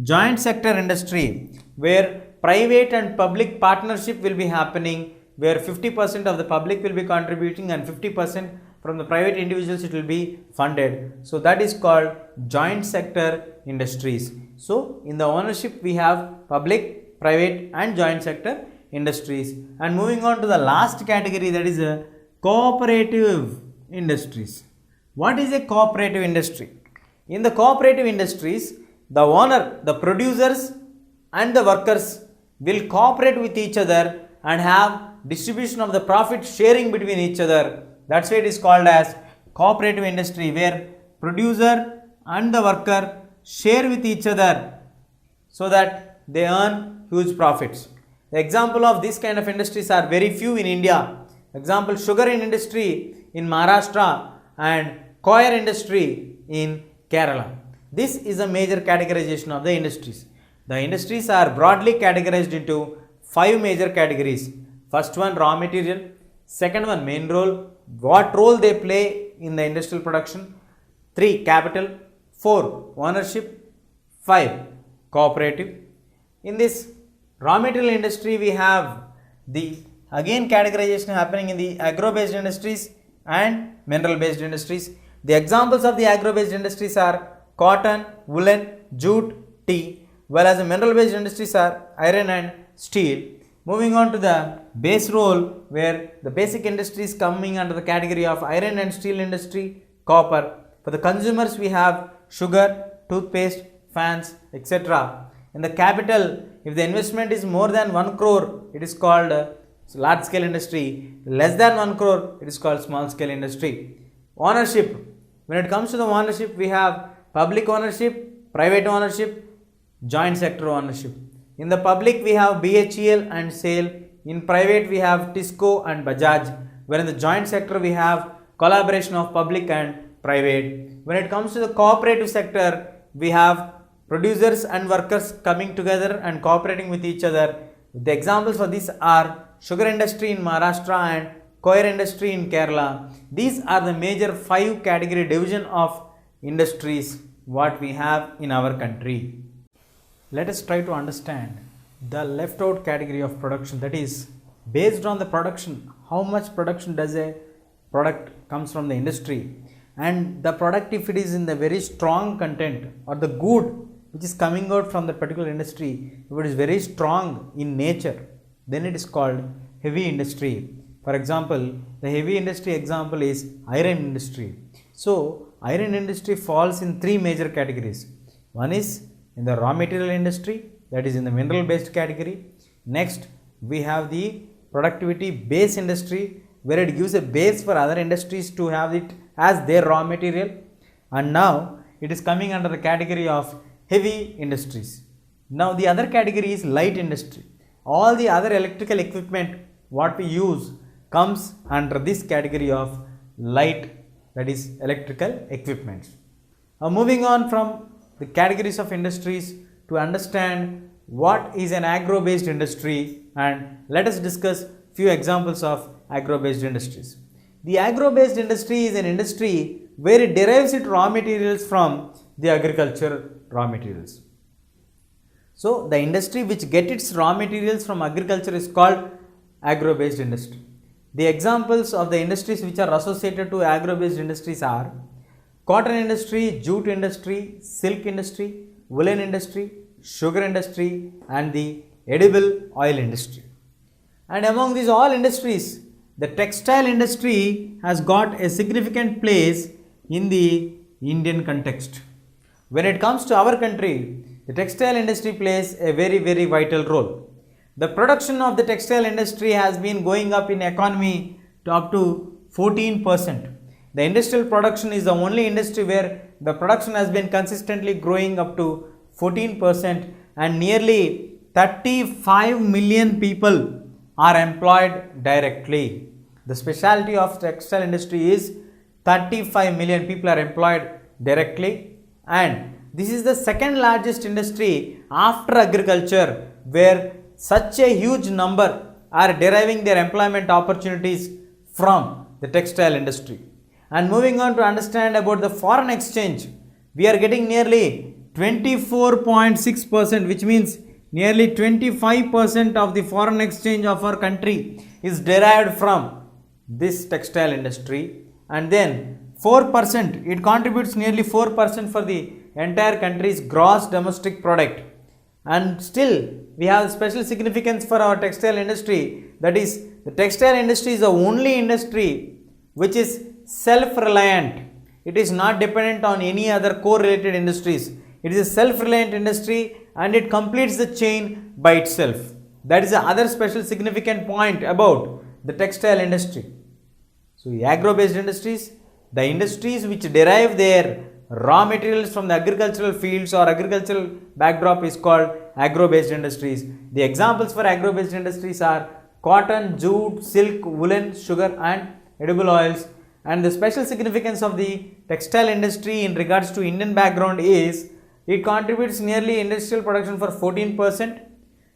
joint sector industry, where private and public partnership will be happening, where 50% of the public will be contributing and 50% from the private individuals it will be funded. So that is called joint sector industries. So in the ownership we have public, private and joint sector industries. And moving on to the last category, that is cooperative industries. What is a cooperative industry? In the cooperative industries, the owner, the producers and the workers will cooperate with each other and have distribution of the profit sharing between each other. That's why it is called as cooperative industry, where producer and the worker share with each other so that they earn huge profits. The example of this kind of industries are very few in India. Example, sugar industry in Maharashtra and coir industry in Kerala. This is a major categorization of the industries. The industries are broadly categorized into 5 major categories. First one, raw material. Second one, main role, what role they play in the industrial production. 3, capital. 4, ownership. 5, cooperative. In this raw material industry, we have the again categorization happening in the agro based industries and mineral based industries. The examples of the agro based industries are cotton, woolen, jute, tea, whereas the mineral based industries are iron and steel. Moving on to the base role, where the basic industries coming under the category of iron and steel industry, copper. For the consumers we have sugar, toothpaste, fans, etc. In the capital, if the investment is more than 1 crore, it is called large scale industry. Less than 1 crore, it is called small scale industry. Ownership. When it comes to the ownership, we have public ownership, private ownership, joint sector ownership. In the public, we have BHEL and SAIL. In private, we have TISCO and Bajaj. Where in the joint sector, we have collaboration of public and private. When it comes to the cooperative sector, we have producers and workers coming together and cooperating with each other. The examples for this are sugar industry in Maharashtra and coir industry in Kerala. These are the major 5 category division of industries what we have in our country. Let us try to understand the left out category of production, that is based on the production, how much production does a product comes from the industry, and the product, if it is in the very strong content or the good which is coming out from the particular industry, if it is very strong in nature, then it is called heavy industry. For example, the heavy industry example is iron industry. So iron industry falls in 3 major categories. One is in the raw material industry, that is in the mineral based category. Next, we have the productivity base industry, where it gives a base for other industries to have it as their raw material. And now it is coming under the category of heavy industries. Now the other category is light industry. All the other electrical equipment what we use comes under this category of light, that is electrical equipment. Now moving on from the categories of industries to understand what is an agro based industry, and let us discuss few examples of agro based industries. The agro based industry is an industry where it derives its raw materials from the agriculture raw materials. So the industry which gets its raw materials from agriculture is called agro based industry. The examples of the industries which are associated to agro based industries are cotton industry, jute industry, silk industry, woolen industry, sugar industry, and the edible oil industry. And among these all industries, the textile industry has got a significant place in the Indian context. When it comes to our country, the textile industry plays a very vital role. The production of the textile industry has been going up in economy to up to 14%. The industrial production is the only industry where the production has been consistently growing up to 14%, and nearly 35 million people are employed directly. The specialty of textile industry is 35 million people are employed directly, and this is the second largest industry after agriculture, where such a huge number are deriving their employment opportunities from the textile industry. And moving on to understand about the foreign exchange, we are getting nearly 24.6%, which means nearly 25% of the foreign exchange of our country is derived from this textile industry, and then 4%, it contributes nearly 4% for the entire country's gross domestic product. And still we have special significance for our textile industry, that is the textile industry is the only industry which is self-reliant. It is not dependent on any other correlated industries. It is a self-reliant industry and it completes the chain by itself. That is the other special significant point about the textile industry. So agro-based industries, the industries which derive their raw materials from the agricultural fields or agricultural backdrop is called agro-based industries. The examples for agro-based industries are cotton, jute, silk, woolen, sugar and edible oils. And the special significance of the textile industry in regards to Indian background is it contributes nearly industrial production for 14%,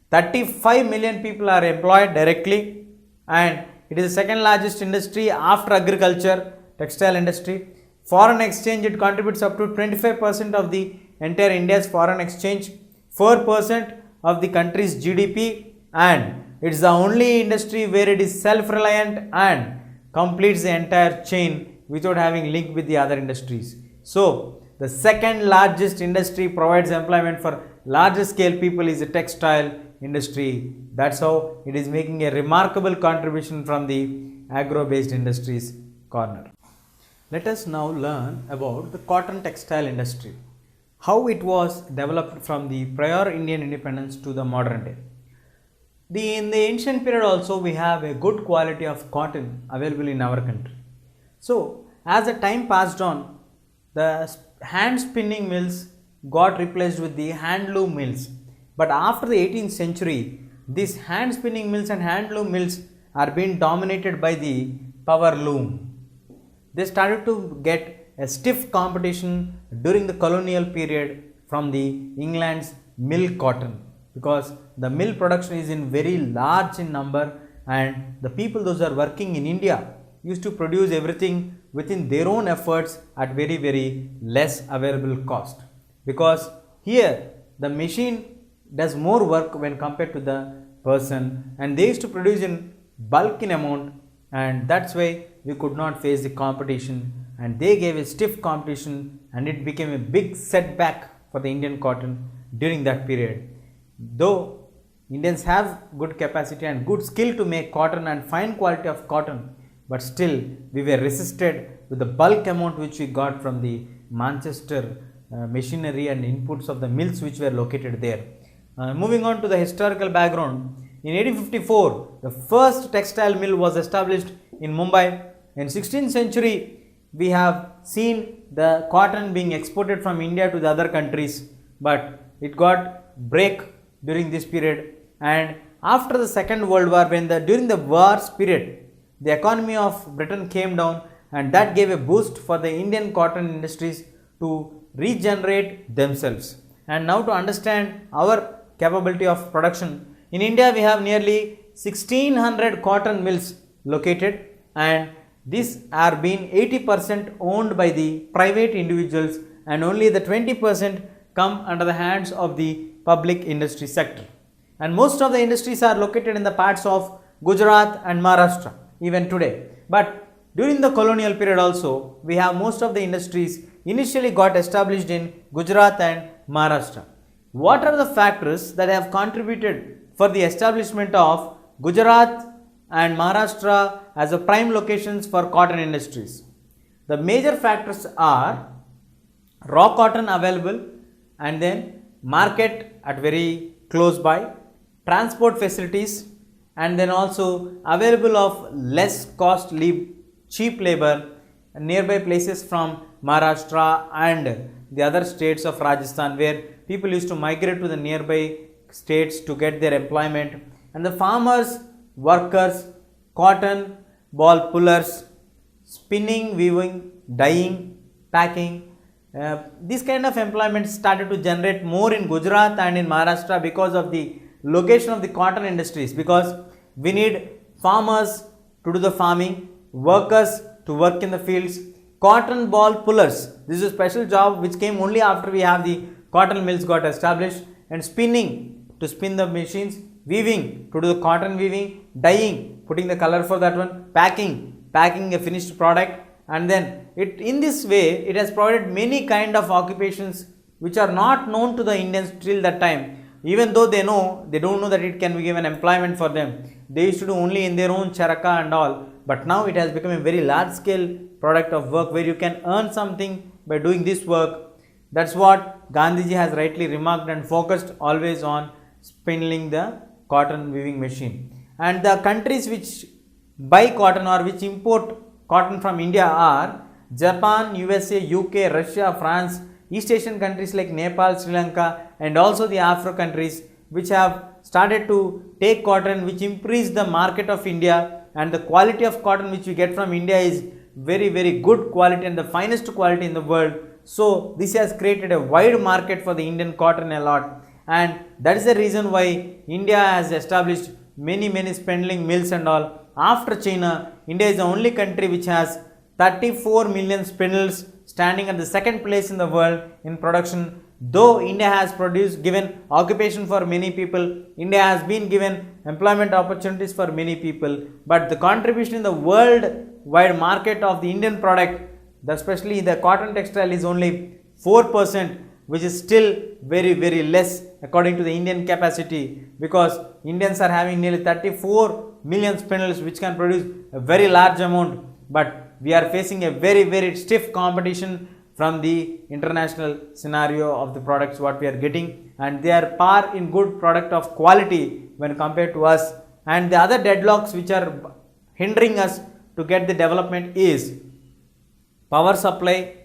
35 million people are employed directly, and it is the second largest industry after agriculture, textile industry. Foreign exchange, it contributes up to 25% of the entire India's foreign exchange, 4% of the country's GDP, and it is the only industry where it is self-reliant and completes the entire chain without having link with the other industries. So, the second largest industry provides employment for larger scale people is the textile industry. That's how it is making a remarkable contribution from the agro based industries corner. Let us now learn about the cotton textile industry, how it was developed from the prior Indian independence to the modern day. In the ancient period also we have a good quality of cotton available in our country. So, as the time passed on, the hand spinning mills got replaced with the handloom mills. But after the 18th century, these hand spinning mills and handloom mills are being dominated by the power loom. They started to get a stiff competition during the colonial period from the England's mill cotton, because the mill production is in very large in number, and the people those are working in India used to produce everything within their own efforts at very less available cost, because here the machine does more work when compared to the person, and they used to produce in bulk in amount, and that's why we could not face the competition, and they gave a stiff competition, and it became a big setback for the Indian cotton during that period. Though Indians have good capacity and good skill to make cotton and fine quality of cotton, but still we were resisted with the bulk amount which we got from the Manchester machinery and inputs of the mills which were located there. Moving on to the historical background, in 1854 the first textile mill was established in Mumbai. In 16th century we have seen the cotton being exported from India to the other countries, but it got break during this period, and after the Second World War, during the war's period, the economy of Britain came down, and that gave a boost for the Indian cotton industries to regenerate themselves. And now to understand our capability of production, in India we have nearly 1600 cotton mills located, and these are being 80% owned by the private individuals, and only the 20% come under the hands of the public industry sector. And most of the industries are located in the parts of Gujarat and Maharashtra even today. But during the colonial period also, we have most of the industries initially got established in Gujarat and Maharashtra. What are the factors that have contributed for the establishment of Gujarat and Maharashtra as a prime locations for cotton industries? The major factors are raw cotton available, and then market at very close by, transport facilities, and then also available of less costly cheap labor nearby places from Maharashtra and the other states of Rajasthan, where people used to migrate to the nearby states to get their employment, and the farmers, workers, cotton ball pullers, spinning, weaving, dyeing, packing. This kind of employment started to generate more in Gujarat and in Maharashtra because of the location of the cotton industries, because we need farmers to do the farming, workers to work in the fields, cotton ball pullers. This is a special job which came only after we have the cotton mills got established, and spinning to spin the machines, weaving to do the cotton weaving, dyeing, putting the color for that one, packing a finished product, and then in this way it has provided many kind of occupations which are not known to the Indians till that time. Even though they don't know that it can be given employment for them. They used to do only in their own charaka and all, but now it has become a very large scale product of work where you can earn something by doing this work. That's what Gandhiji has rightly remarked and focused always on spinning the cotton weaving machine. And the countries which buy cotton or which import cotton from India are Japan, USA, UK, Russia, France, East Asian countries like Nepal, Sri Lanka, and also the Afro countries which have started to take cotton, which increase the market of India, and the quality of cotton which we get from India is very good quality and the finest quality in the world. So this has created a wide market for the Indian cotton a lot, and that is the reason why India has established many spindling mills and all. After China, India is the only country which has 34 million spindles, standing at the second place in the world in production, Though India has produced, given occupation for many people, India has been given employment opportunities for many people, but the contribution in the worldwide market of the Indian product, especially the cotton textile, is only 4%, which is still very less according to the Indian capacity, because Indians are having nearly 34 million spindles which can produce a very large amount, but we are facing a very stiff competition from the international scenario of the products what we are getting, and they are par in good product of quality when compared to us. And the other deadlocks which are hindering us to get the development is power supply,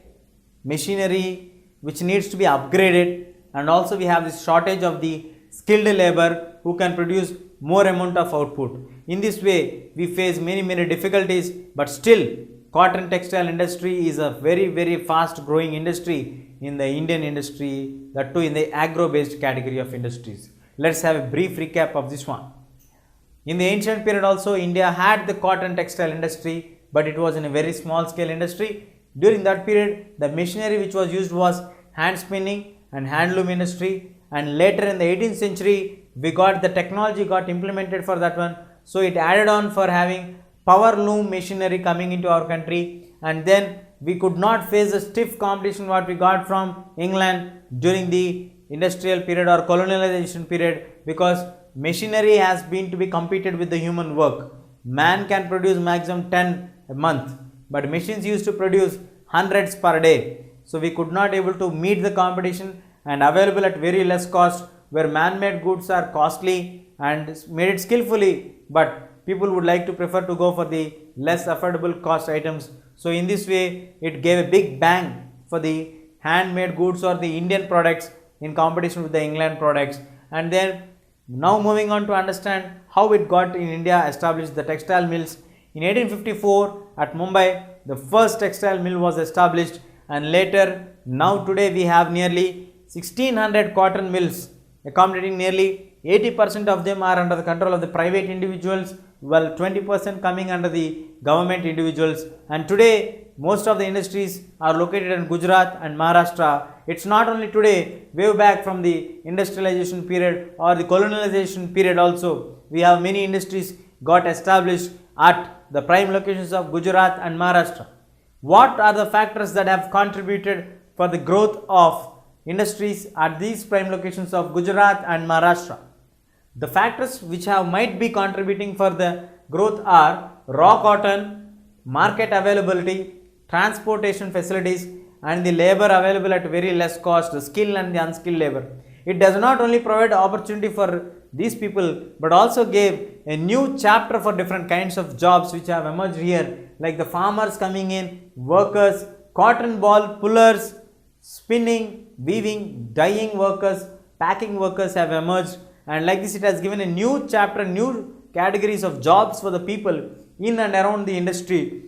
machinery which needs to be upgraded, and also we have this shortage of the skilled labor who can produce more amount of output. In this way we face many difficulties, but still cotton textile industry is a very fast growing industry in the Indian industry, that too in the agro based category of industries. Let's have a brief recap of this one. In the ancient period also India had the cotton textile industry, but it was in a very small scale industry. During that period the machinery which was used was hand spinning and handloom industry, and later in the 18th century we got the technology got implemented for that one, so it added on for having power loom machinery coming into our country, and then we could not face the stiff competition what we got from England during the industrial period or colonialization period, because machinery has been to be competed with the human work. Man can produce maximum 10 a month, but machines used to produce hundreds per day, so we could not able to meet the competition and available at very less cost, where man-made goods are costly and made it skillfully, but people would like to prefer to go for the less affordable cost items. So in this way it gave a big bang for the handmade goods or the Indian products in competition with the England products. And then now moving on to understand how it got in India established the textile mills. In 1854 at Mumbai the first textile mill was established, and later now today we have nearly 1600 cotton mills, accommodating nearly 80% of them are under the control of the private individuals, while 20% coming under the government individuals. And today most of the industries are located in Gujarat and Maharashtra. It's not only today, way back from the industrialization period or the colonialization period also, we have many industries got established at the prime locations of Gujarat and Maharashtra. What are the factors that have contributed for the growth of industries at these prime locations of Gujarat and Maharashtra? The factors which might be contributing for the growth are raw cotton, market availability, transportation facilities, and the labor available at very less cost, the skilled and the unskilled labor. It does not only provide opportunity for these people, but also gave a new chapter for different kinds of jobs which have emerged here, like the farmers coming in, workers, cotton ball pullers, spinning, weaving, dyeing workers, packing workers have emerged. And like this it has given a new chapter, new categories of jobs for the people in and around the industry.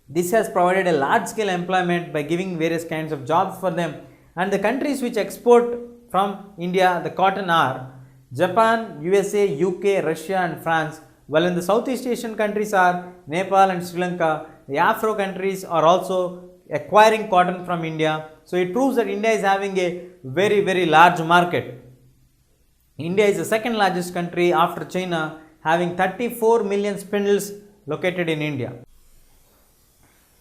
This has provided a large scale employment by giving various kinds of jobs for them. And the countries which export from India the cotton are Japan, USA, UK, Russia and France, while in the Southeast Asian countries are Nepal and Sri Lanka. The Afro countries are also acquiring cotton from India. So it proves that India is having a very large market. India is the second largest country after China, having 34 million spindles located in India.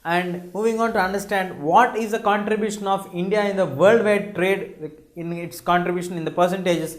And moving on to understand what is the contribution of India in the worldwide trade, in its contribution in the percentages,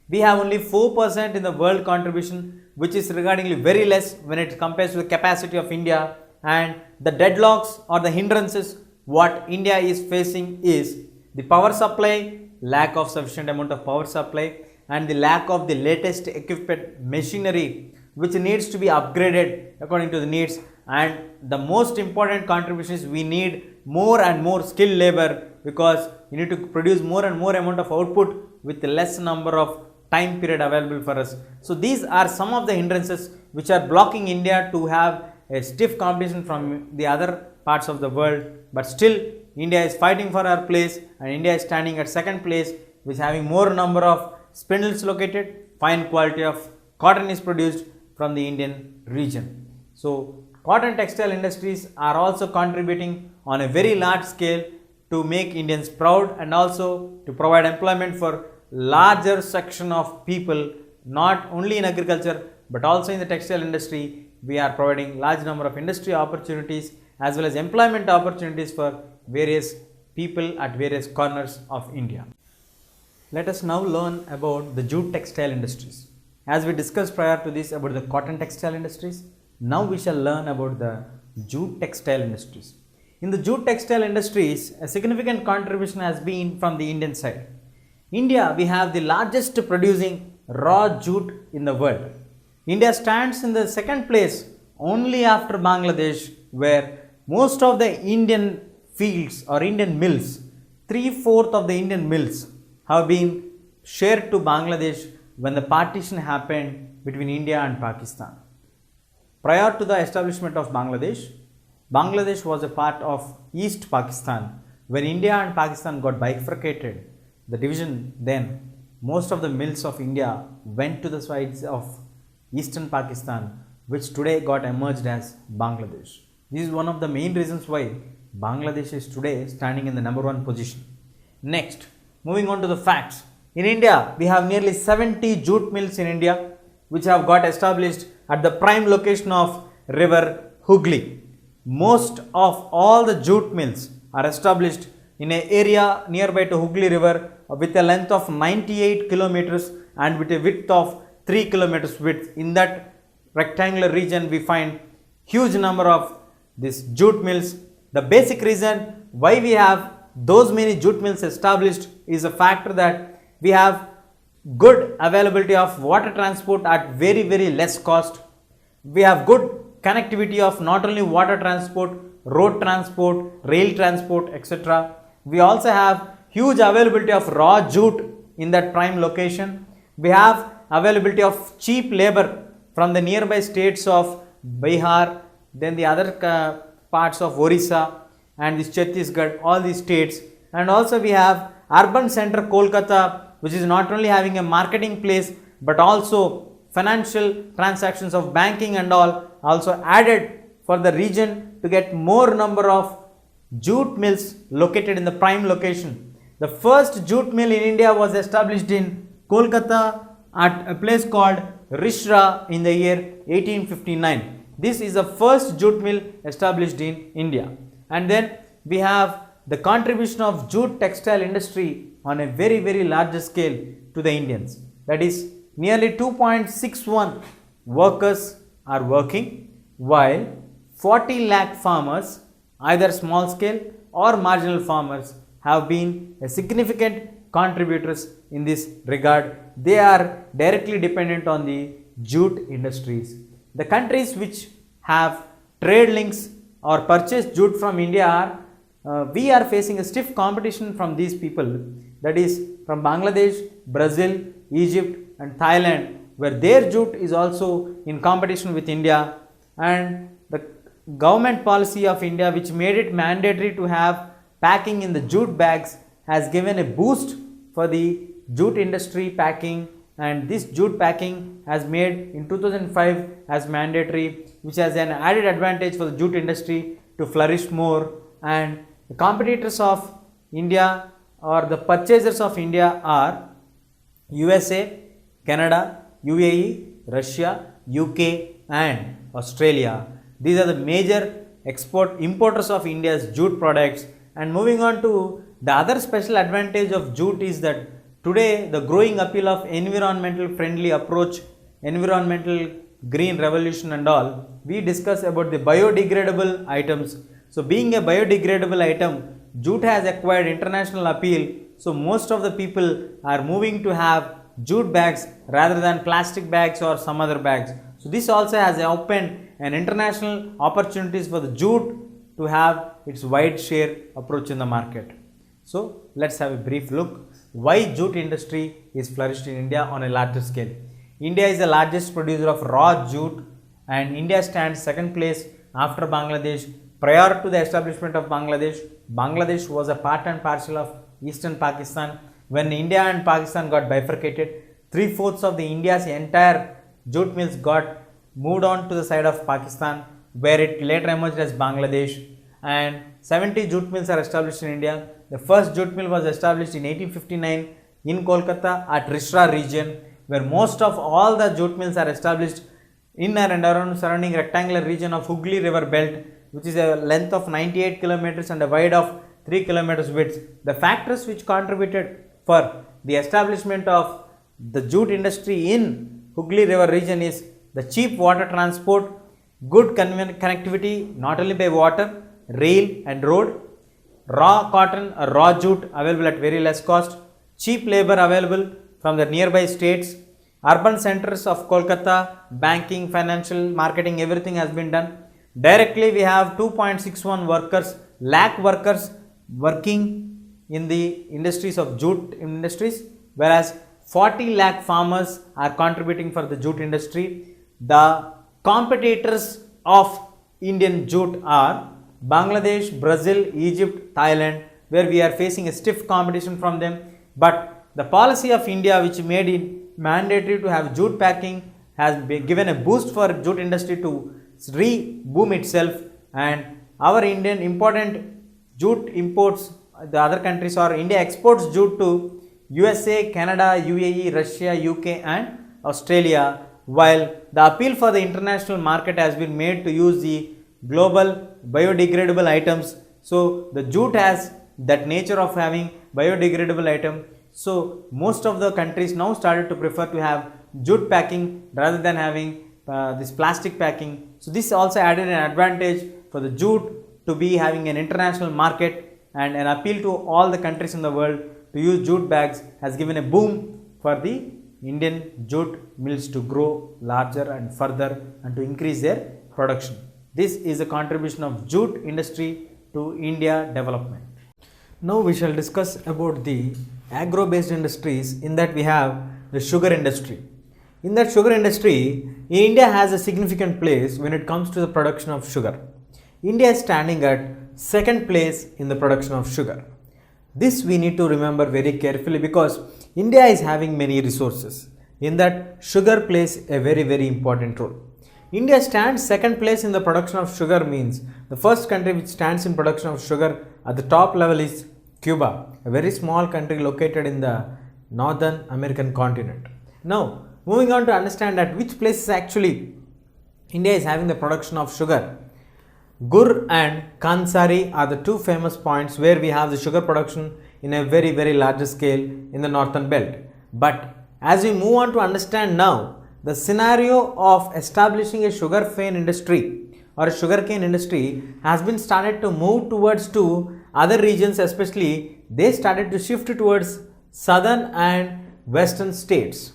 we have only 4% in the world contribution, which is regardingly very less when it compares to the capacity of India. And the deadlocks or the hindrances what India is facing is the power supply, lack of sufficient amount of power supply, and the lack of the latest equipment machinery which needs to be upgraded according to the needs. And the most important contribution is we need more and more skilled labor, because you need to produce more and more amount of output with less number of time period available for us. So these are some of the hindrances which are blocking India to have a stiff competition from the other parts of the world, but still India is fighting for our place, and India is standing at second place with having more number of spindles located, fine quality of cotton is produced from the Indian region. So cotton textile industries are also contributing on a very large scale to make Indians proud and also to provide employment for larger section of people, not only in agriculture but also in the textile industry. We are providing large number of industry opportunities as well as employment opportunities for various people at various corners of India. Let us now learn about the jute textile industries. As we discussed prior to this about the cotton textile industries, now we shall learn about the jute textile industries. In the jute textile industries, a significant contribution has been from the Indian side. India, we have the largest producing raw jute in the world. India stands in the second place only after Bangladesh, where most of the Indian fields or Indian mills, 3/4 of the Indian mills have been shared to Bangladesh when the partition happened between India and Pakistan. Prior to the establishment of Bangladesh, Bangladesh was a part of East Pakistan. When India and Pakistan got bifurcated, the division, then most of the mills of India went to the sides of Eastern Pakistan, which today got emerged as Bangladesh. This is one of the main reasons why Bangladesh is today standing in the number 1 position. Next, moving on to the facts. In India, we have nearly 70 jute mills in India, which have got established at the prime location of river Hooghly. Most of all the jute mills are established in an area nearby to Hooghly river with a length of 98 kilometers and with a width of 3 kilometers width. In that rectangular region, we find huge number of these jute mills. The basic reason why we have those many jute mills established is the factor that we have good availability of water transport at very less cost. We have good connectivity of not only water transport, road transport, rail transport, etc. We also have huge availability of raw jute in that prime location. We have availability of cheap labor from the nearby states of Bihar, then the other parts of Orissa and this Chhattisgarh, all these states. And also we have urban center Kolkata, which is not only having a marketing place but also financial transactions of banking and all also added for the region to get more number of jute mills located in the prime location. The first jute mill in India was established in Kolkata at a place called Rishra in the year 1859. This is the first jute mill established in India. And then we have the contribution of jute textile industry on a very larger scale to the Indians. That is, nearly 2.61 workers are working, while 40 lakh farmers, either small scale or marginal farmers, have been a significant contributors in this regard. They are directly dependent on the jute industries. The countries which have trade links or purchase jute from India are we are facing a stiff competition from these people, that is from Bangladesh, Brazil, Egypt and Thailand, where their jute is also in competition with India. And the government policy of India, which made it mandatory to have packing in the jute bags, has given a boost for the jute industry packing, and this jute packing has made in 2005 as mandatory, which has an added advantage for the jute industry to flourish more. And the competitors of India or the purchasers of India are USA, Canada, UAE, Russia, UK and Australia. These are the major importers of India's jute products. And moving on to the other special advantage of jute is that today the growing appeal of environmental friendly approach, environmental green revolution and all, we discuss about the biodegradable items. So being a biodegradable item, jute has acquired international appeal. So most of the people are moving to have jute bags rather than plastic bags or some other bags. So this also has opened an international opportunities for the jute to have its wide share approach in the market. So let's have a brief look why jute industry is flourished in India on a larger scale. India is the largest producer of raw jute and India stands second place after Bangladesh. Prior to the establishment of Bangladesh, Bangladesh was a part and parcel of Eastern Pakistan. When India and Pakistan got bifurcated, 3/4 of the India's entire jute mills got moved on to the side of Pakistan, where it later emerged as Bangladesh. and 70 jute mills are established in India. The first jute mill was established in 1859 in Kolkata at Risra region, where most of all the jute mills are established in and around surrounding rectangular region of Hooghly river belt, which is a length of 98 kilometers and a wide of 3 kilometers width. The factors which contributed for the establishment of the jute industry in Hooghly river region is the cheap water transport, good connectivity not only by water, rail and road, raw cotton or raw jute available at very less cost, cheap labor available from the nearby states, urban centers of Kolkata, banking, financial, marketing, everything has been done. Directly we have 2.61 lakh workers working in the industries of jute industries, whereas 40 lakh farmers are contributing for the jute industry. The competitors of Indian jute are Bangladesh, Brazil, Egypt, Thailand, where we are facing a stiff competition from them. But the policy of India, which made it mandatory to have jute packing, has given a boost for jute industry to re-boom itself, and our Indian important jute imports, the other countries, or India exports jute to USA, Canada, UAE, Russia, UK and Australia, while the appeal for the international market has been made to use the global biodegradable items. So the jute has that nature of having biodegradable item. So most of the countries now started to prefer to have jute packing rather than having this plastic packing. So this also added an advantage for the jute to be having an international market, and an appeal to all the countries in the world to use jute bags has given a boom for the Indian jute mills to grow larger and further and to increase their production. This is a contribution of jute industry to India development. Now we shall discuss about the agro-based industries. In that we have the sugar industry. In that sugar industry, India has a significant place when it comes to the production of sugar. India is standing at second place in the production of sugar. This we need to remember very carefully because India is having many resources. In that, sugar plays a very important role. India stands second place in the production of sugar, means the first country which stands in production of sugar at the top level is Cuba, a very small country located in the northern American continent. Now, moving on to understand at which places actually India is having the production of sugar. Gur and Kansari are the two famous points where we have the sugar production in a very large scale in the northern belt. But as we move on to understand now the scenario of establishing a sugarcane industry or a sugarcane industry has been started to move towards to other regions, especially they started to shift towards southern and western states.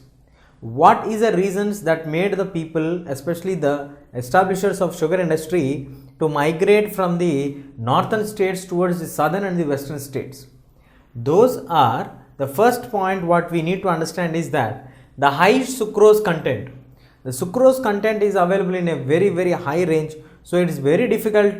What is the reasons that made the people, especially the establishers of sugar industry, to migrate from the northern states towards the southern and the western states? Those are, the first point what we need to understand is that the high sucrose content. The sucrose content is available in a very high range, so it is very difficult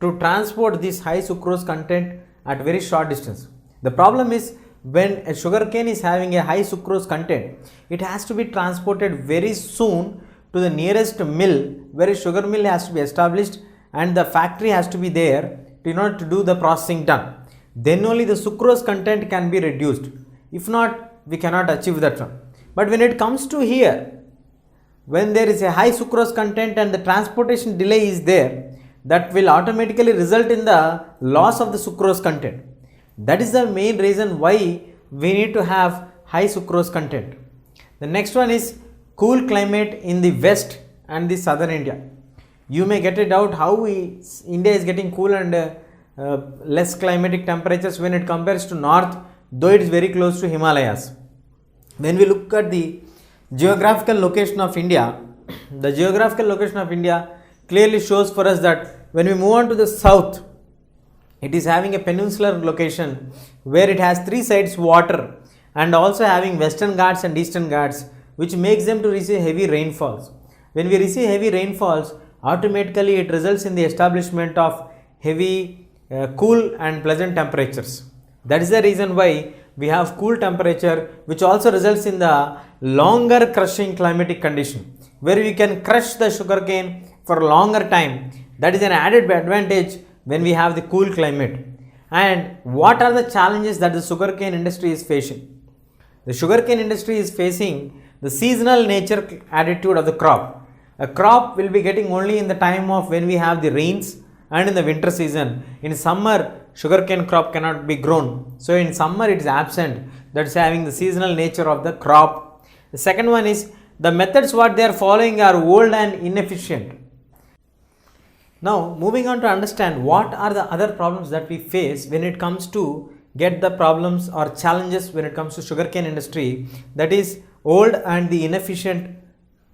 to transport this high sucrose content at very short distance. The problem is when a sugarcane is having a high sucrose content, it has to be transported very soon to the nearest mill, where a sugar mill has to be established and the factory has to be there in order to do the processing done. Then only the sucrose content can be reduced. If not, we cannot achieve that one. But when it comes to here, when there is a high sucrose content and the transportation delay is there, that will automatically result in the loss of the sucrose content. That is the main reason why we need to have high sucrose content. The next one is cool climate in the west and the southern India. You may get a doubt how India is getting cool and less climatic temperatures when it compares to north, though it is very close to Himalayas. When we look at the geographical location of India, the geographical location of India clearly shows for us that when we move on to the south, it is having a peninsular location where it has three sides water and also having western Ghats and eastern Ghats, which makes them to receive heavy rainfalls. When we receive heavy rainfalls, automatically it results in the establishment of heavy cool and pleasant temperatures. That is the reason why we have cool temperature, which also results in the longer crushing climatic condition, where we can crush the sugarcane for a longer time. That is an added advantage when we have the cool climate. And what are the challenges that the sugarcane industry is facing? The sugarcane industry is facing the seasonal nature attitude of the crop. A crop will be getting only in the time of when we have the rains and in the winter season. In summer, sugarcane crop cannot be grown. So in summer it is absent. That's having the seasonal nature of the crop. The second one is the methods what they are following are old and inefficient. Now moving on to understand what are the other problems that we face when it comes to get the problems or challenges when it comes to sugarcane industry, that is old and the inefficient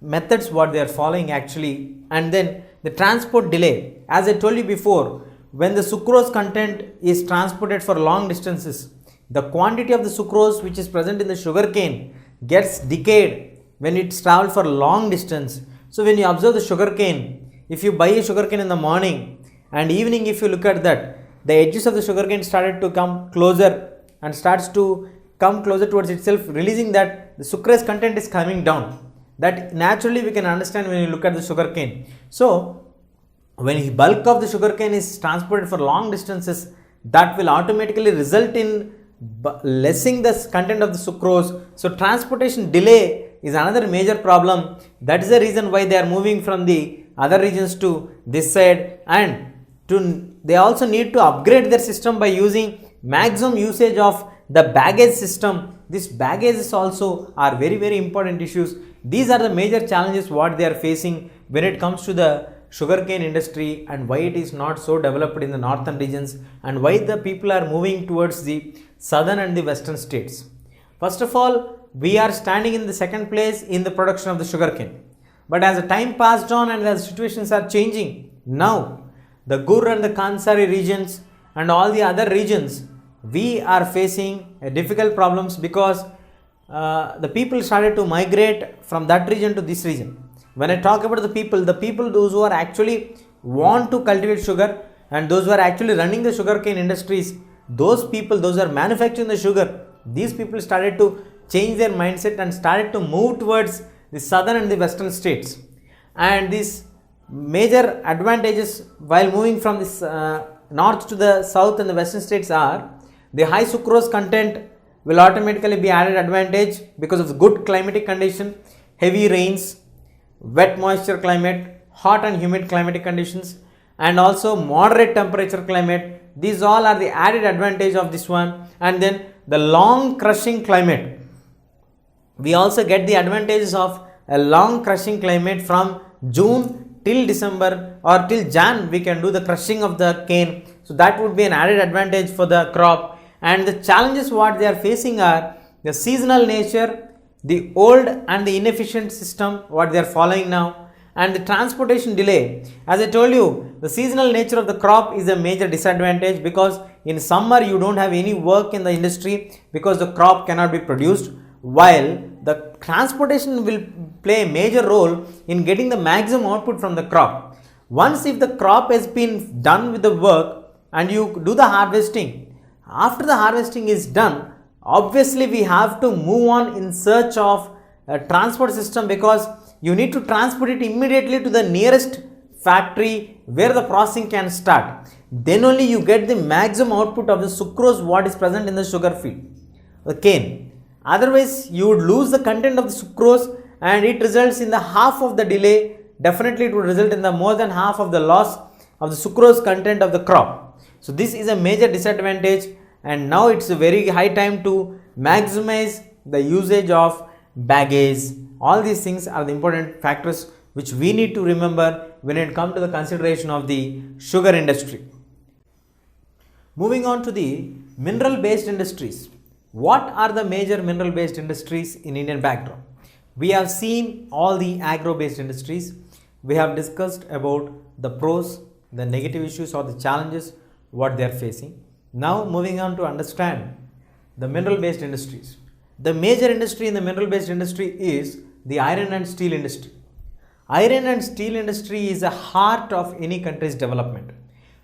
methods what they are following actually, and then the transport delay. As I told you before, when the sucrose content is transported for long distances, the quantity of the sucrose which is present in the sugarcane gets decayed when it's traveled for long distance. So when you observe the sugarcane, if you buy a sugarcane in the morning and evening, if you look at that, the edges of the sugarcane started to come closer and starts to come closer towards itself, releasing that the sucrose content is coming down. That naturally we can understand when you look at the sugarcane. So when bulk of the sugarcane is transported for long distances, that will automatically result in lessening the content of the sucrose. So transportation delay is another major problem. That is the reason why they are moving from the other regions to this side, and they also need to upgrade their system by using maximum usage of the baggage system. These baggages also are very important issues. These are the major challenges what they are facing when it comes to the sugarcane industry, and why it is not so developed in the northern regions, and why the people are moving towards the southern and the western states. First of all, we are standing in the second place in the production of the sugarcane. But as the time passed on and as situations are changing, now the Gur and the Kansari regions and all the other regions, we are facing difficult problems because the people started to migrate from that region to this region. When I talk about the people those who are actually want to cultivate sugar and those who are actually running the sugarcane industries, those people, those who are manufacturing the sugar, these people started to change their mindset and started to move towards the southern and the western states. And these major advantages while moving from this north to the south and the western states are the high sucrose content will automatically be added advantage because of the good climatic condition, heavy rains, wet moisture climate, hot and humid climatic conditions, and also moderate temperature climate. These all are the added advantage of this one. And then the long crushing climate. We also get the advantages of a long crushing climate from June till December or till Jan. We can do the crushing of the cane. So that would be an added advantage for the crop. And the challenges what they are facing are the seasonal nature, the old and the inefficient system what they are following now, and the transportation delay. As I told you, the seasonal nature of the crop is a major disadvantage because in summer you don't have any work in the industry because the crop cannot be produced, while the transportation will play a major role in getting the maximum output from the crop. Once if the crop has been done with the work and you do the harvesting, after the harvesting is done, obviously we have to move on in search of a transport system because you need to transport it immediately to the nearest factory where the processing can start. Then only you get the maximum output of the sucrose what is present in the sugar field, the cane. Otherwise you would lose the content of the sucrose and it results in the half of the delay. Definitely it would result in the more than half of the loss of the sucrose content of the crop. So this is a major disadvantage, and now it's a very high time to maximize the usage of baggage. All these things are the important factors which we need to remember when it comes to the consideration of the sugar industry. Moving on to the mineral based industries. What are the major mineral based industries in Indian backdrop? We have seen all the agro based industries. We have discussed about the pros, the negative issues or the challenges what they are facing. Now moving on to understand the mineral based industries. The major industry in the mineral based industry is the iron and steel industry. Iron and steel industry is the heart of any country's development.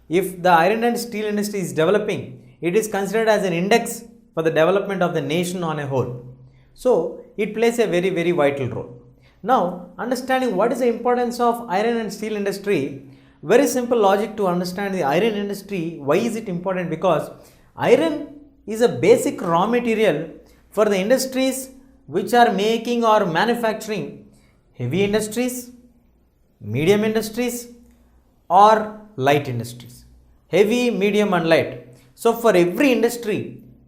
If the iron and steel industry is developing, it is considered as an index for the development of the nation on a whole. So it plays a very vital role. Now understanding what is the importance of iron and steel industry, Very simple logic to understand the iron industry. Why is it important? Because iron is a basic raw material for the industries which are making or manufacturing heavy industries, medium industries or light industries. Heavy, medium and light. So for every industry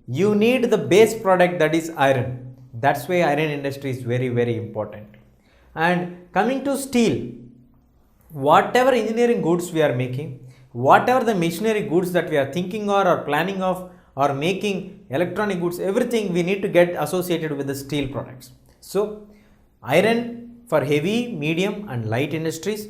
you need the base product, that is iron. That's why iron industry is very important. And coming to steel, whatever engineering goods we are making, whatever the machinery goods that we are thinking or planning of or making electronic goods, everything we need to get associated with the steel products. So iron for heavy, medium and light industries,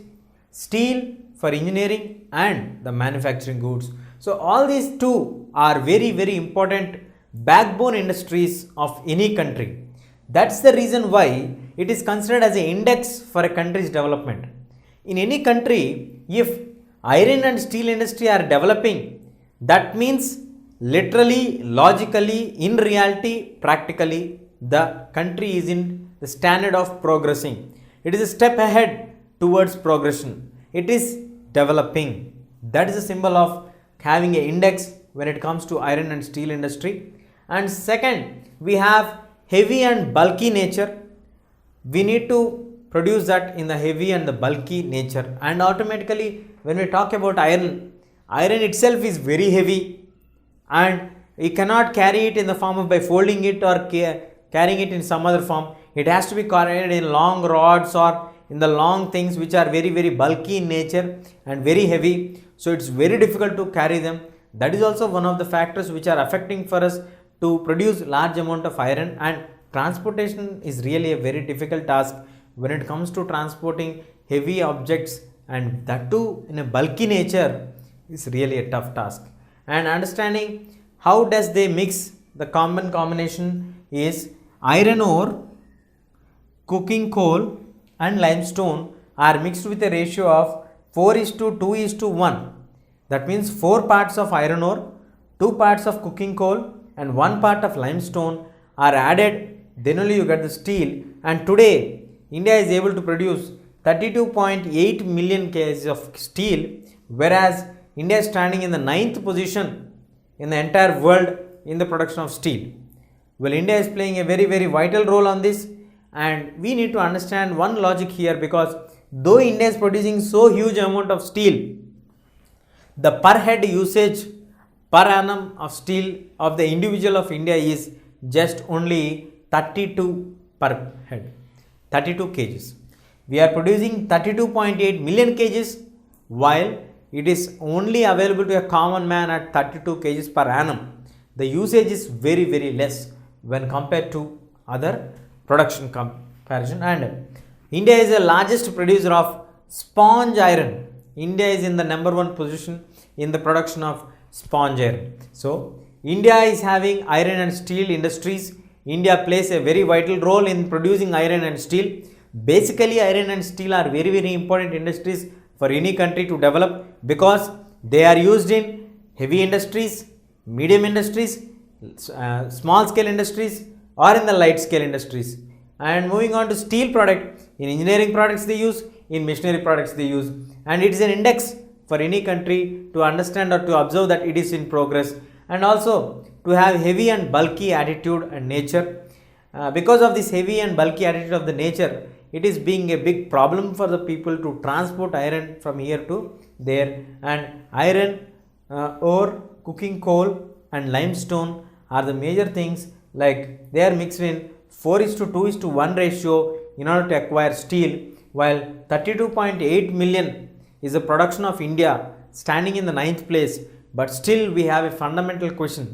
steel for engineering and the manufacturing goods. So all these two are very important backbone industries of any country. That's the reason why it is considered as an index for a country's development. In any country, if iron and steel industry are developing, that means literally, logically, in reality, practically, the country is in the standard of progressing. It is a step ahead towards progression. It is developing. That is a symbol of having an index when it comes to iron and steel industry. And second, we have heavy and bulky nature. We need to produce that in the heavy and the bulky nature, and automatically when we talk about iron itself is very heavy and you cannot carry it in the form of by folding it or carrying it in some other form. It has to be carried in long rods or in the long things which are very bulky in nature and very heavy. So it's very difficult to carry them. That is also one of the factors which are affecting for us to produce large amount of iron, and transportation is really a very difficult task when it comes to transporting heavy objects, and that too in a bulky nature is really a tough task. And understanding how does they mix, the common combination is iron ore, coking coal and limestone are mixed with a ratio of 4:2:1. That means 4 parts of iron ore, 2 parts of coking coal and 1 part of limestone are added, then only you get the steel. And today India is able to produce 32.8 million kgs of steel, whereas India is standing in the 9th position in the entire world in the production of steel. Well, India is playing a very vital role on this, and we need to understand one logic here, because though India is producing so huge amount of steel, the per head usage per annum of steel of the individual of India is just only 32 per head. 32 kgs. We are producing 32.8 million kgs, while it is only available to a common man at 32 kgs per annum. The usage is very less when compared to other production comparison. And India is the largest producer of sponge iron. India is in the #1 position in the production of sponge iron. So India is having iron and steel industries. India plays a very vital role in producing iron and steel. Basically, iron and steel are very important industries for any country to develop, because they are used in heavy industries, medium industries, small scale industries or in the light scale industries. And moving on to steel product, in engineering products they use, in machinery products they use, and it is an index for any country to understand or to observe that it is in progress, and also to have heavy and bulky attitude and nature. Because of this heavy and bulky attitude of the nature, it is being a big problem for the people to transport iron from here to there. And iron ore, coking coal and limestone are the major things, like they are mixed in 4:2:1 ratio in order to acquire steel, while 32.8 million is the production of India, standing in the 9th place. But still we have a fundamental question: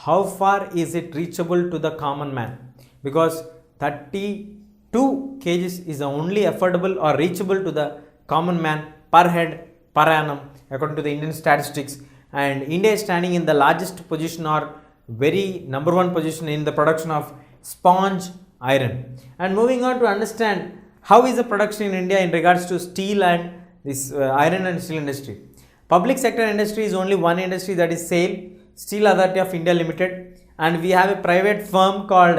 how far is it reachable to the common man? Because 32 kgs is the only affordable or reachable to the common man per head per annum according to the Indian statistics, and India is standing in the largest position or very #1 position in the production of sponge iron. And moving on to understand how is the production in India in regards to steel and this iron and steel industry. Public sector industry is only one industry, that is SAIL, Steel Authority of India Limited, and we have a private firm called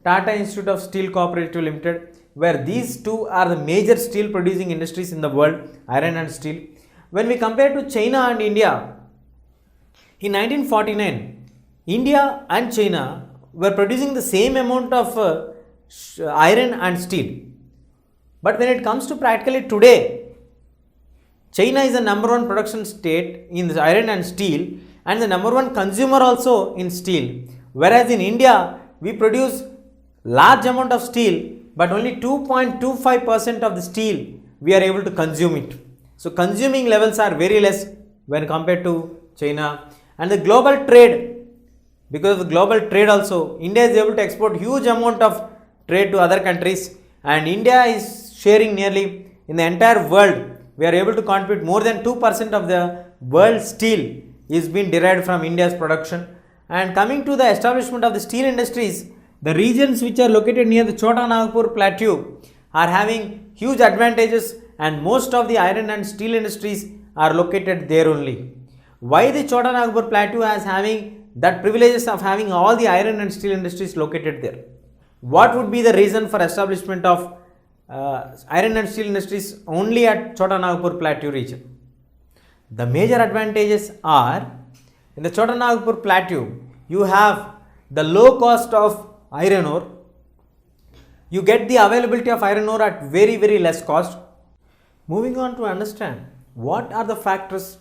Tata Institute of Steel Cooperative Limited, where these two are the major steel producing industries in the world, iron and steel. when we compare to China and India, in 1949, India and China were producing the same amount of iron and steel. But when it comes to practically today, China is the number one production state in the iron and steel and the number one consumer also in steel. Whereas in India, we produce large amount of steel, but only 2.25% of the steel we are able to consume it. So consuming levels are very less when compared to China. And the global trade, because of the global trade also, India is able to export huge amount of trade to other countries, and India is sharing nearly in the entire world. We are able to contribute more than 2% of the world steel is being derived from India's production. And coming to the establishment of the steel industries, the regions which are located near the Chota Nagpur plateau are having huge advantages, and most of the iron and steel industries are located there only. Why the Chota Nagpur plateau is having that privileges of having all the iron and steel industries located there? What would be the reason for establishment of iron and steel industries only at Chota Nagpur plateau region? The major advantages are, in the Chota Nagpur plateau, you have the low cost of iron ore. You get the availability of iron ore at very, very less cost. Moving on to understand what are the factors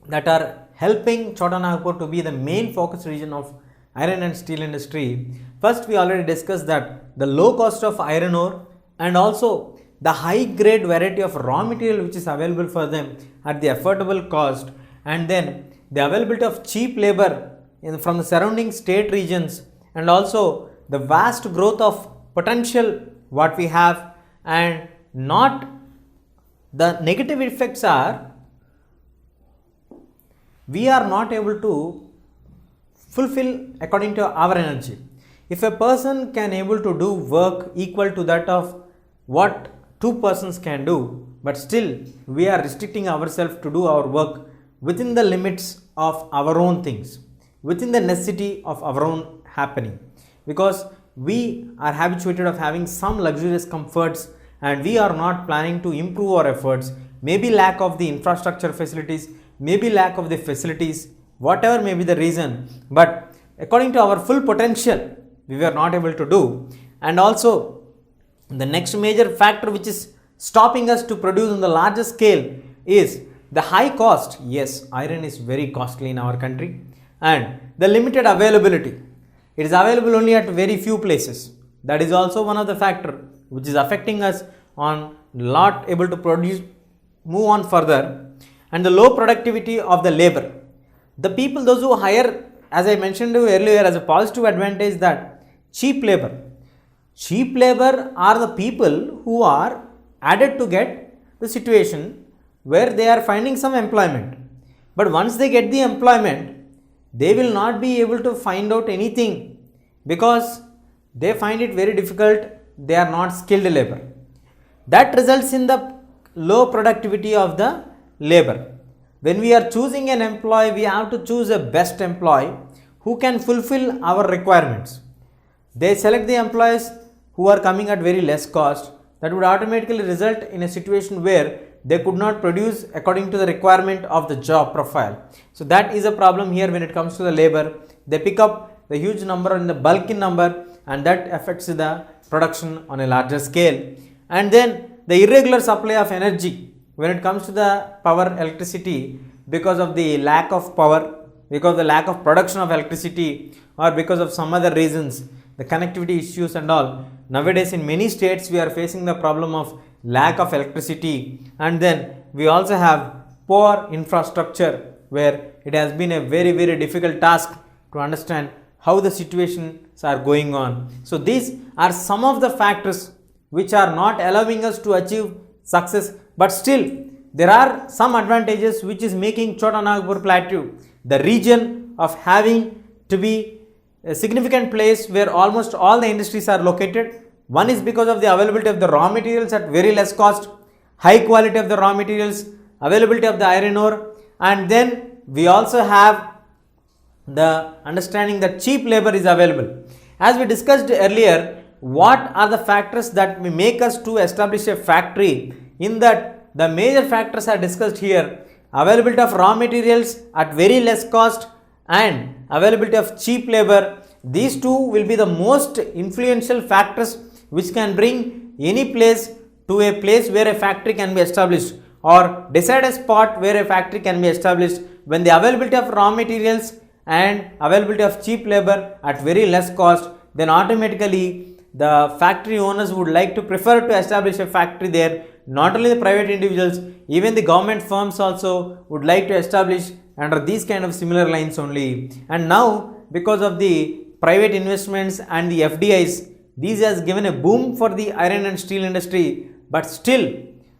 that are helping Chota Nagpur to be the main focus region of iron and steel industry. First, we already discussed that the low cost of iron ore and also the high grade variety of raw material which is available for them at the affordable cost, and then the availability of cheap labor from the surrounding state regions, and also the vast growth of potential what we have. And not the negative effects are, we are not able to fulfill according to our energy. If a person can able to do work equal to that of what two persons can do, but still we are restricting ourselves to do our work within the limits of our own things, within the necessity of our own happening, because we are habituated of having some luxurious comforts and we are not planning to improve our efforts. Maybe lack of the infrastructure facilities, maybe lack of the facilities, whatever may be the reason, but according to our full potential we were not able to do. And also the next major factor which is stopping us to produce on the larger scale is the high cost. Yes, iron is very costly in our country, and the limited availability. It is available only at very few places. That is also one of the factor which is affecting us on not able to produce, move on further. And the low productivity of the labor. The people, those who hire, as I mentioned earlier, as a positive advantage, that cheap labor. Cheap labor are the people who are added to get the situation where they are finding some employment. But once they get the employment, they will not be able to find out anything because they find it very difficult. They are not skilled labor. That results in the low productivity of the labor. When we are choosing an employee, we have to choose a best employee who can fulfill our requirements. They select the employees who are coming at very less cost. That would automatically result in a situation where they could not produce according to the requirement of the job profile. So that is a problem here when it comes to the labor. They pick up the huge number in the bulk in number, and that affects the production on a larger scale. And then the irregular supply of energy when it comes to the power electricity, because of the lack of power, because of the lack of production of electricity, or because of some other reasons, the connectivity issues and all. Nowadays in many states we are facing the problem of lack of electricity, and then we also have poor infrastructure where it has been a very, very difficult task to understand how the situations are going on. So these are some of the factors which are not allowing us to achieve success, but still there are some advantages which is making Chota Nagpur plateau the region of having to be a significant place where almost all the industries are located. One is because of the availability of the raw materials at very less cost, high quality of the raw materials, availability of the iron ore, and then we also have the understanding that cheap labor is available. As we discussed earlier, what are the factors that may make us to establish a factory in that the major factors are discussed here: availability of raw materials at very less cost and availability of cheap labor. These two will be the most influential factors which can bring any place to a place where a factory can be established, or decide a spot where a factory can be established when the availability of raw materials and availability of cheap labor at very less cost. Then automatically the factory owners would like to prefer to establish a factory there. Not only the private individuals, even the government firms also would like to establish under these kind of similar lines only. And now because of the private investments and the FDIs, these has given a boom for the iron and steel industry, but still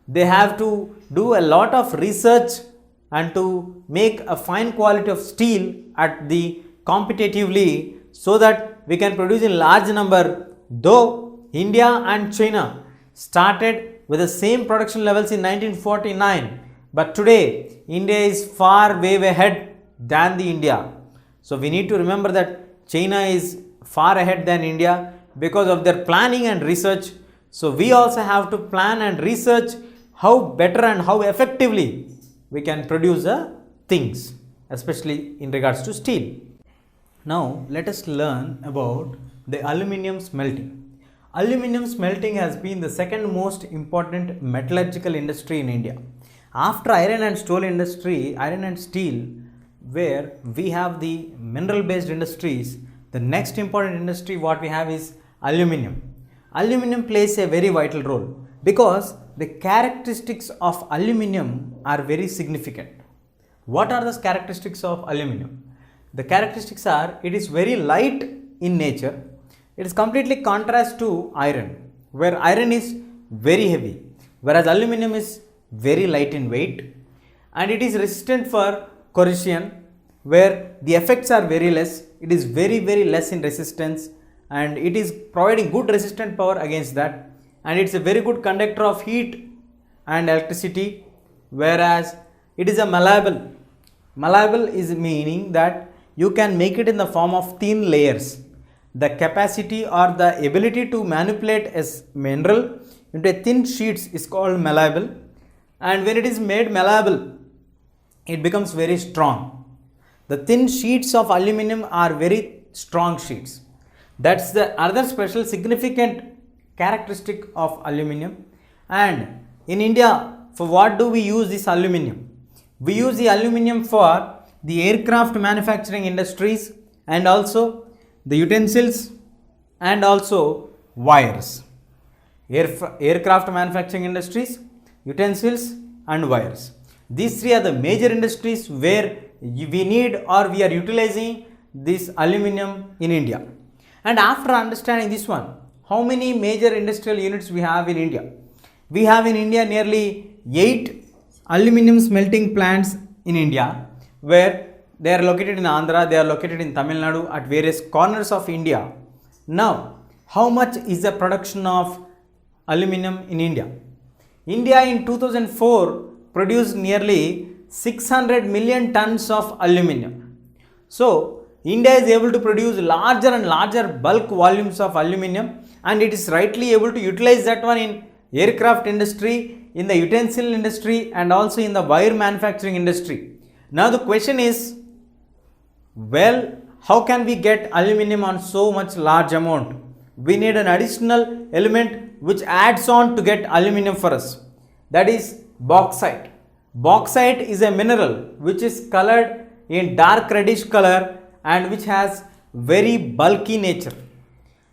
they have to do a lot of research and to make a fine quality of steel at the competitively, so that we can produce in large number. Though India and China started with the same production levels in 1949, but today India is far way ahead than the India. So we need to remember that China is far ahead than India because of their planning and research. So we also have to plan and research how better and how effectively we can produce things, especially in regards to steel. Now let us learn about the aluminium smelting. Aluminium smelting has been the second most important metallurgical industry in India. After iron and steel industry, iron and steel, where we have the mineral based industries, the next important industry what we have is aluminium. Aluminium plays a very vital role because the characteristics of aluminium are very significant. What are the characteristics of aluminium? The characteristics are, it is very light in nature. It is completely contrast to iron, where iron is very heavy, whereas aluminium is very light in weight, and it is resistant for corrosion, where the effects are very less. It is very less in resistance, and it is providing good resistant power against that, and it's a very good conductor of heat and electricity, whereas it is a malleable. Malleable is meaning that you can make it in the form of thin layers. The capacity or the ability to manipulate a mineral into a thin sheets is called malleable, and when it is made malleable, it becomes very strong. The thin sheets of aluminium are very strong sheets. That's the other special significant characteristic of aluminium. And in India, for what do we use this aluminium? We use the aluminium for the aircraft manufacturing industries, and also the utensils, and also wires. Aircraft manufacturing industries, utensils and wires. These three are the major industries where we need or we are utilizing this aluminium in India. And after understanding this one, how many major industrial units we have in India? We have in India nearly 8 aluminium smelting plants in India, where they are located in Andhra, they are located in Tamil Nadu, at various corners of India. Now, how much is the production of aluminium in India? India in 2004 produced nearly 600 million tons of aluminium. So, India is able to produce larger and larger bulk volumes of aluminium, and it is rightly able to utilize that one in aircraft industry, in the utensil industry, and also in the wire manufacturing industry. Now the question is, well, how can we get aluminium on so much large amount? We need an additional element which adds on to get aluminium for us. That is bauxite. Bauxite is a mineral which is colored in dark reddish color and which has very bulky nature.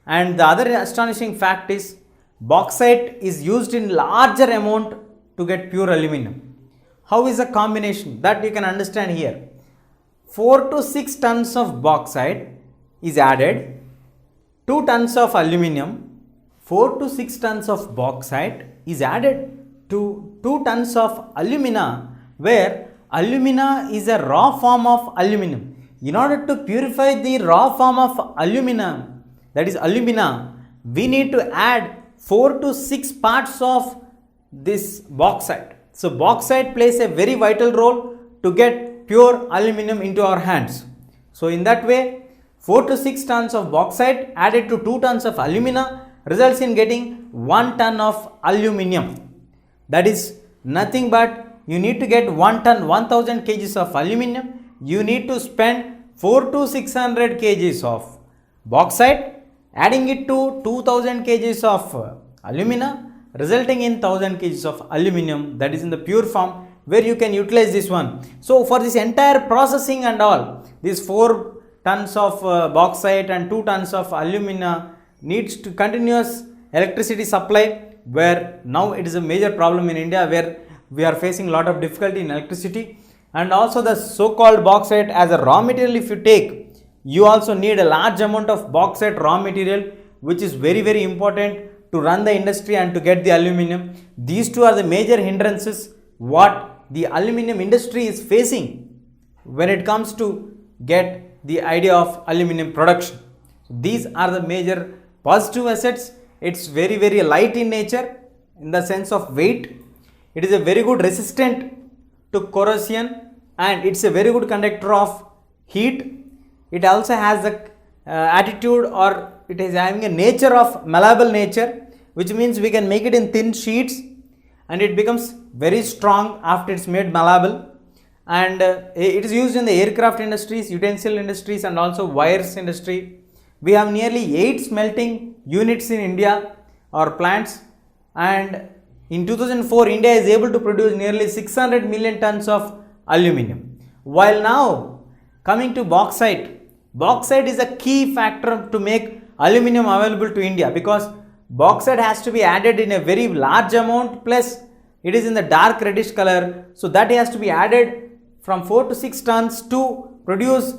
And the other astonishing fact is, bauxite is used in larger amount to get pure aluminium. How is the combination? That you can understand here. 4 to 6 tons of bauxite is added, 2 tons of aluminium. 4 to 6 tons of bauxite is added to 2 tons of alumina, where alumina is a raw form of aluminum. In order to purify the raw form of aluminum, that is alumina, we need to add 4 to 6 parts of this bauxite. So bauxite plays a very vital role to get pure aluminum into our hands. So in that way, 4 to 6 tons of bauxite added to 2 tons of alumina results in getting 1 ton of aluminium. That is Nothing but you need to get 1 ton 1000 kgs of aluminum, you need to spend 4 to 600 kgs of bauxite, adding it to 2000 kgs of alumina, resulting in 1000 kgs of aluminum, that is in the pure form, where you can utilize this one. So for this entire processing and all, these 4 tons of bauxite and 2 tons of alumina needs to continuous electricity supply, where now it is a major problem in India, where we are facing a lot of difficulty in electricity. And also the so called bauxite as a raw material, if you take, you also need a large amount of bauxite raw material, which is very important to run the industry and to get the aluminum. These two are the major hindrances what the aluminum industry is facing when it comes to get the idea of aluminum production. So these are the major positive assets. It's very light in nature in the sense of weight. It is a very good resistant to corrosion, and it's a very good conductor of heat. It also has the attitude, or it is having a nature of malleable nature, which means we can make it in thin sheets and it becomes very strong after it's made malleable. And it is used in the aircraft industries, utensil industries, and also wires industry. We have nearly 8 smelting units in India or plants, and in 2004 India is able to produce nearly 600 million tons of aluminum. While now coming to bauxite, bauxite is a key factor to make aluminum available to India, because bauxite has to be added in a very large amount, plus it is in the dark reddish color, so that has to be added from 4 to 6 tons to produce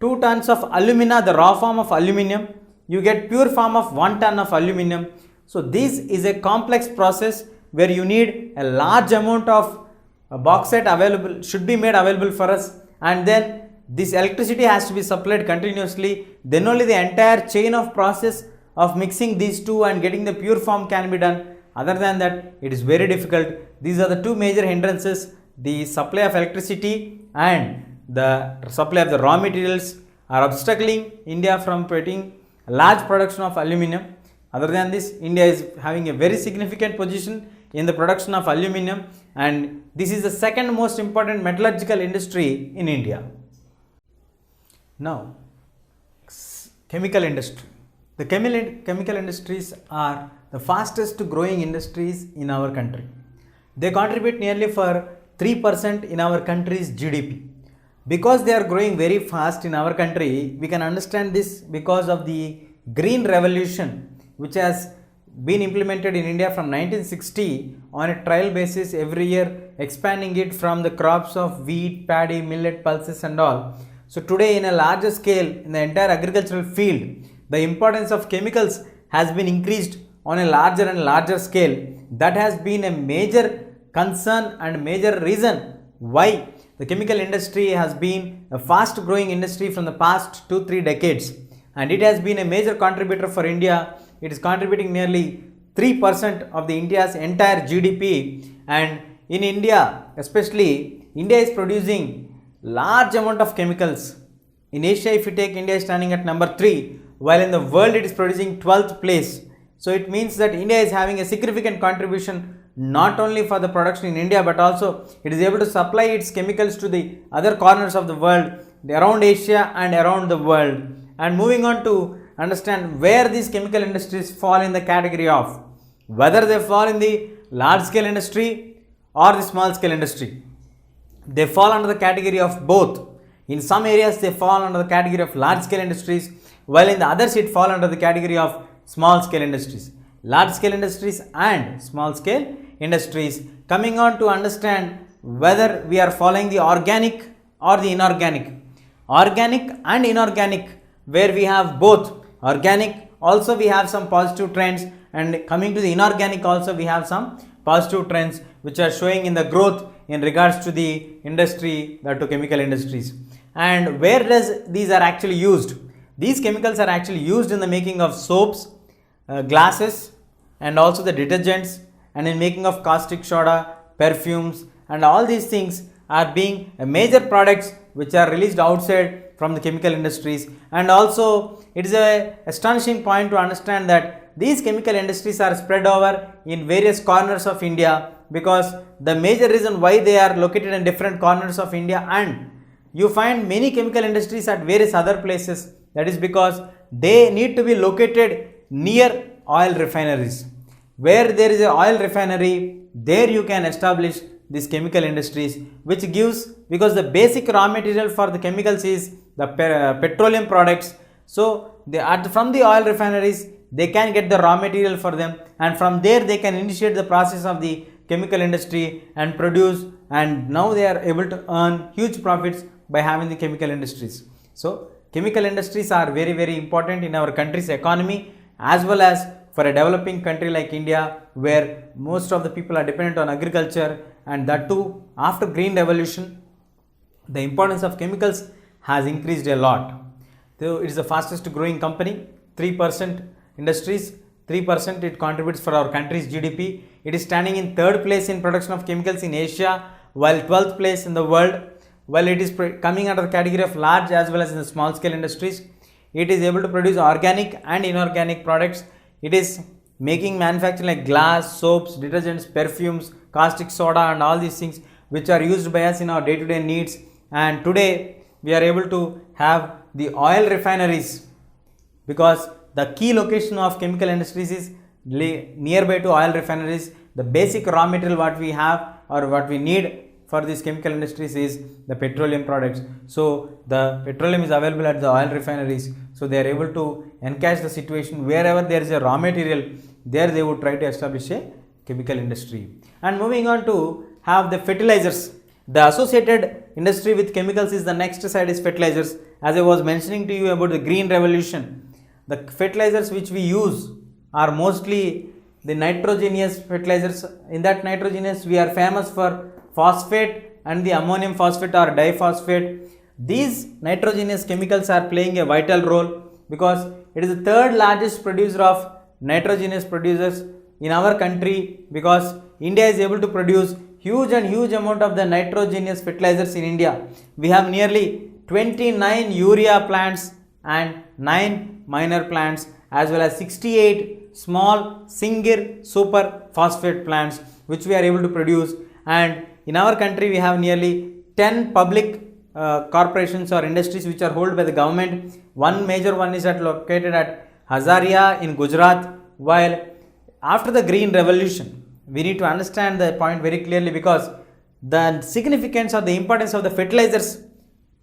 2 tons of alumina, the raw form of aluminum. You get pure form of 1 ton of aluminum. So this is a complex process where you need a large amount of bauxite available, should be made available for us, and then this electricity has to be supplied continuously. Then only the entire chain of process of mixing these two and getting the pure form can be done. Other than that, it is very difficult. These are the two major hindrances: the supply of electricity and the supply of the raw materials are obstructing India from putting large production of aluminum. Other than this, India is having a very significant position in the production of aluminum, and this is the second most important metallurgical industry in India. Now, chemical industry. The chemical industries are the fastest growing industries in our country. They contribute nearly for 3% in our country's GDP. Because they are growing very fast in our country, we can understand this because of the green revolution, which has been implemented in India from 1960 on a trial basis every year, expanding it from the crops of wheat, paddy, millet, pulses and all. So today, in a larger scale, in the entire agricultural field, the importance of chemicals has been increased on a larger and larger scale. That has been a major concern and major reason why the chemical industry has been a fast growing industry from the past 2-3 decades, and it has been a major contributor for India. It is contributing nearly 3% of the India's entire GDP, and in India especially, India is producing large amount of chemicals. In Asia, if you take, India is standing at number 3, while in the world it is producing 12th place. So it means that India is having a significant contribution not only for the production in India, but also it is able to supply its chemicals to the other corners of the world, around Asia and around the world. And moving on to understand where these chemical industries fall in the category of, whether they fall in the large scale industry or the small scale industry. They fall under the category of both. In some areas they fall under the category of large scale industries, while in the others it fall under the category of small scale industries. Large scale industries and small scale industries. Coming on to understand whether we are following the organic or the inorganic. Organic and inorganic, where we have both. Organic also we have some positive trends, and coming to the inorganic also we have some positive trends which are showing in the growth in regards to the industry, to chemical industries. And where does these are actually used? These chemicals are actually used in the making of soaps, glasses, and also the detergents, and in making of caustic soda, perfumes, and all these things are being major products which are released outside from the chemical industries. And also it is a astonishing point to understand that these chemical industries are spread over in various corners of India, because the major reason why they are located in different corners of India, and you find many chemical industries at various other places, that is because they need to be located near oil refineries. Where there is an oil refinery, there you can establish these chemical industries, which gives, because the basic raw material for the chemicals is the petroleum products. So from the oil refineries they can get the raw material for them, and from there they can initiate the process of the chemical industry and produce, and now they are able to earn huge profits by having the chemical industries. So chemical industries are very, very important in our country's economy, as well as for a developing country like India, where most of the people are dependent on agriculture, and that too after green revolution the importance of chemicals has increased a lot. So it is the fastest growing company, 3% industries, 3% it contributes for our country's GDP. It is standing in third place in production of chemicals in Asia, while 12th place in the world. While it is coming under the category of large as well as in the small scale industries, it is able to produce organic and inorganic products. It is making manufacturing like glass, soaps, detergents, perfumes, caustic soda and all these things which are used by us in our day-to-day needs. And today we are able to have the oil refineries, because the key location of chemical industries is nearby to oil refineries. The basic raw material what we have or what we need for these chemical industries is the petroleum products. So the petroleum is available at the oil refineries, so they are able to encash the situation wherever there is a raw material, there they would try to establish a chemical industry. And moving on to have the fertilizers, the associated industry with chemicals is the next side is fertilizers. As I was mentioning to you about the green revolution, the fertilizers which we use are mostly the nitrogenous fertilizers. In that nitrogenous we are famous for phosphate and the ammonium phosphate or diphosphate. These nitrogenous chemicals are playing a vital role, because it is the third largest producer of nitrogenous producers in our country, because India is able to produce huge amount of the nitrogenous fertilizers in India. We have nearly 29 urea plants and 9 minor plants, as well as 68 small single super phosphate plants which we are able to produce. And in our country we have nearly 10 public corporations or industries which are held by the government. One major one is located at Hazariyah in Gujarat. While after the green revolution, we need to understand the point very clearly, because the significance or the importance of the fertilizers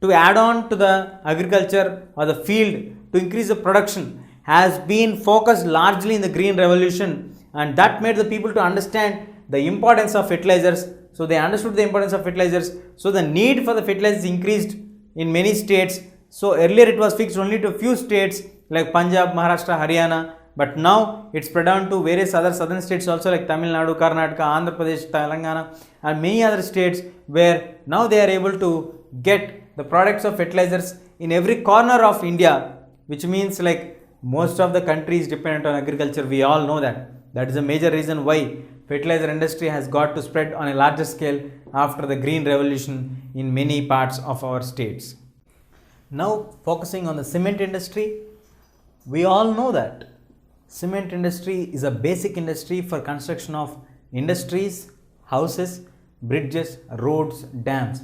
to add on to the agriculture or the field to increase the production has been focused largely in the green revolution, and that made the people to understand the importance of fertilizers. So they understood the importance of fertilizers, so the need for the fertilizers increased in many states. So earlier it was fixed only to a few states like Punjab, Maharashtra, Haryana, but now it's spread out to various other southern states also like Tamil Nadu, Karnataka, Andhra Pradesh, Telangana and many other states, where now they are able to get the products of fertilizers in every corner of India, which means like most of the country is dependent on agriculture. We all know that. That is a major reason why fertilizer industry has got to spread on a larger scale after the green revolution in many parts of our states. Now focusing on the cement industry, we all know that cement industry is a basic industry for construction of industries, houses, bridges, roads, dams,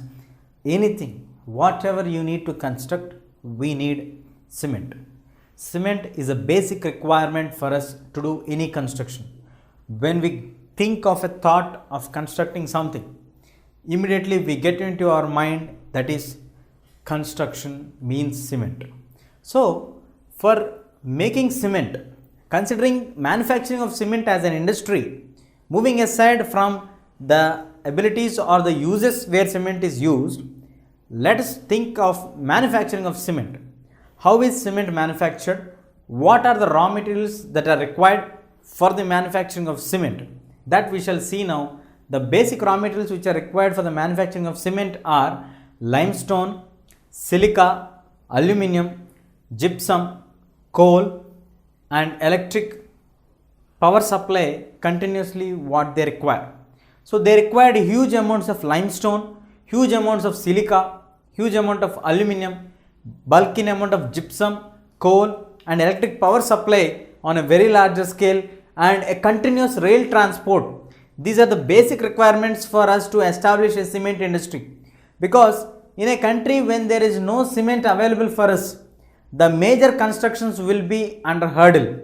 anything, whatever you need to construct, we need cement. Cement is a basic requirement for us to do any construction. When we think of a thought of constructing something, immediately we get into our mind that is construction means cement. So for making cement, considering manufacturing of cement as an industry, moving aside from the abilities or the uses where cement is used, let us think of manufacturing of cement. How is cement manufactured? What are the raw materials that are required for the manufacturing of cement? That we shall see now. The basic raw materials which are required for the manufacturing of cement are limestone, silica, aluminium, gypsum, coal and electric power supply continuously what they require. So they required huge amounts of limestone, huge amounts of silica, huge amount of aluminium, bulky amount of gypsum, coal and electric power supply on a very larger scale, and a continuous rail transport. These are the basic requirements for us to establish a cement industry. Because in a country when there is no cement available for us, the major constructions will be under hurdle,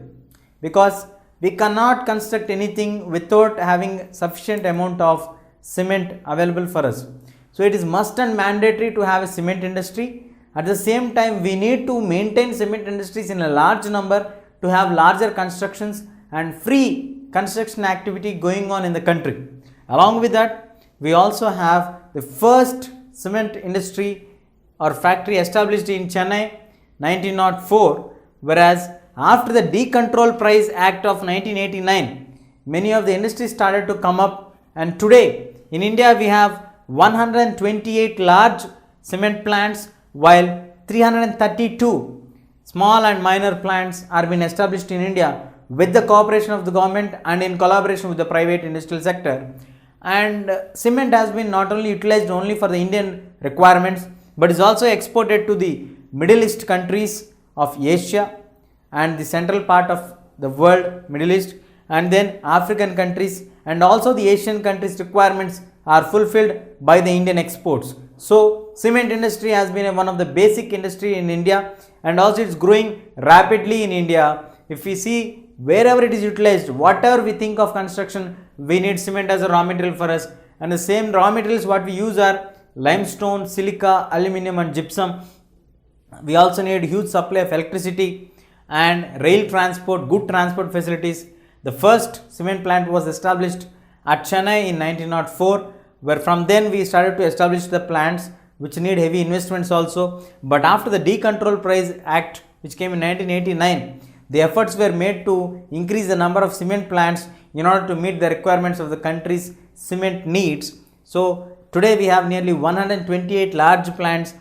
because we cannot construct anything without having sufficient amount of cement available for us. So it is must and mandatory to have a cement industry. At the same time, we need to maintain cement industries in a large number to have larger constructions and free construction activity going on in the country. Along with that, we also have the first cement industry or factory established in Chennai 1904, whereas after the Decontrol Price Act of 1989, many of the industries started to come up, and today in India we have 128 large cement plants, while 332 small and minor plants are being established in India with the cooperation of the government and in collaboration with the private industrial sector. And cement has been not only utilized only for the Indian requirements, but is also exported to the Middle East countries of Asia and the central part of the world, Middle East, and then African countries, and also the Asian countries' requirements are fulfilled by the Indian exports. So cement industry has been one of the basic industry in India, and also it's growing rapidly in India. If we see wherever it is utilized, whatever we think of construction, we need cement as a raw material for us, and the same raw materials what we use are limestone, silica, aluminum and gypsum. We also need huge supply of electricity and rail transport, good transport facilities. The first cement plant was established at Chennai in 1904, where from then we started to establish the plants which need heavy investments also. But after the Decontrol Price Act, which came in 1989, the efforts were made to increase the number of cement plants in order to meet the requirements of the country's cement needs. So today we have nearly 128 large plants,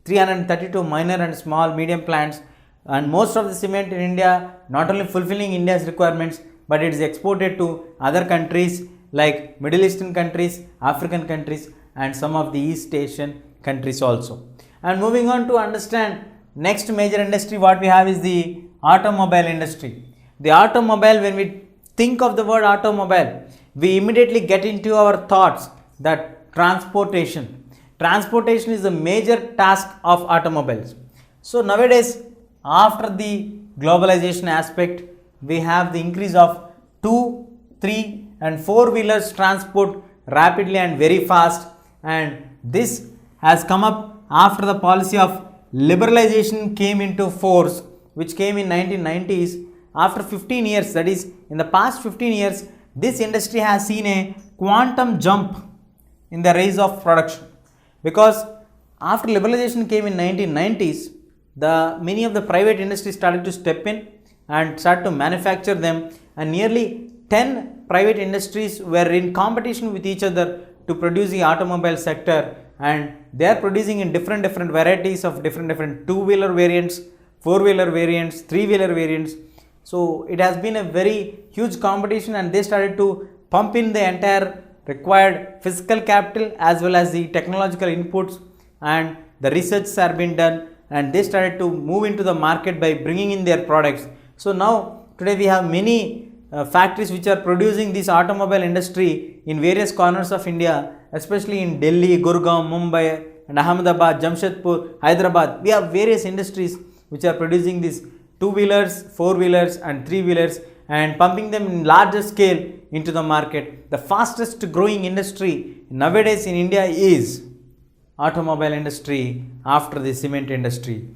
332 minor and small medium plants, and most of the cement in India not only fulfilling India's requirements, but it is exported to other countries like Middle Eastern countries, African countries and some of the East Asian countries also. And moving on to understand next major industry what we have is the automobile industry. The automobile, when we think of the word automobile, we immediately get into our thoughts that transportation. Transportation is a major task of automobiles. So nowadays, after the globalization aspect, we have the increase of 2, 3 and 4 wheelers transport rapidly and very fast, and this has come up after the policy of liberalization came into force, which came in 1990s. After 15 years, that is in the past 15 years, this industry has seen a quantum jump in the rise of production, because after liberalization came in 1990s, many of the private industries started to step in and start to manufacture them, and nearly 10 private industries were in competition with each other to produce the automobile sector, and they are producing in different varieties of different two-wheeler variants, four-wheeler variants, three-wheeler variants. So it has been a very huge competition, and they started to pump in the entire required physical capital as well as the technological inputs, and the research are being done, and they started to move into the market by bringing in their products. So now today we have many factories which are producing this automobile industry in various corners of India, especially in Delhi, Gurgaon, Mumbai and Ahmedabad, Jamshedpur, Hyderabad. We have various industries which are producing these two-wheelers, four-wheelers and three-wheelers and pumping them in larger scale into the market. The fastest growing industry nowadays in India is automobile industry after the cement industry.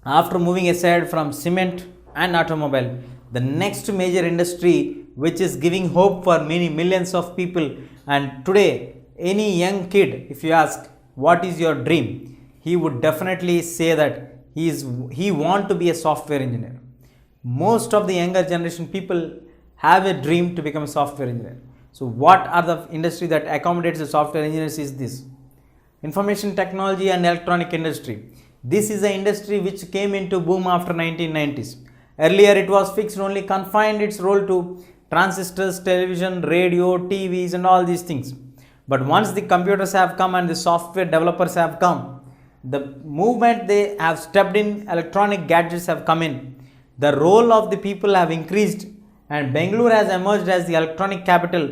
After moving aside from cement and automobile, the next major industry which is giving hope for many millions of people, and today any young kid, if you ask what is your dream, he would definitely say that he want to be a software engineer. Most of the younger generation people have a dream to become a software engineer. So what are the industry that accommodates the software engineers is this: information technology and electronic industry. This is the industry which came into boom after 1990s. Earlier it was fixed, only confined its role to transistors, television, radio, TVs and all these things. But once the computers have come and the software developers have come, the movement they have stepped in, electronic gadgets have come in. The role of the people have increased, and Bangalore has emerged as the electronic capital,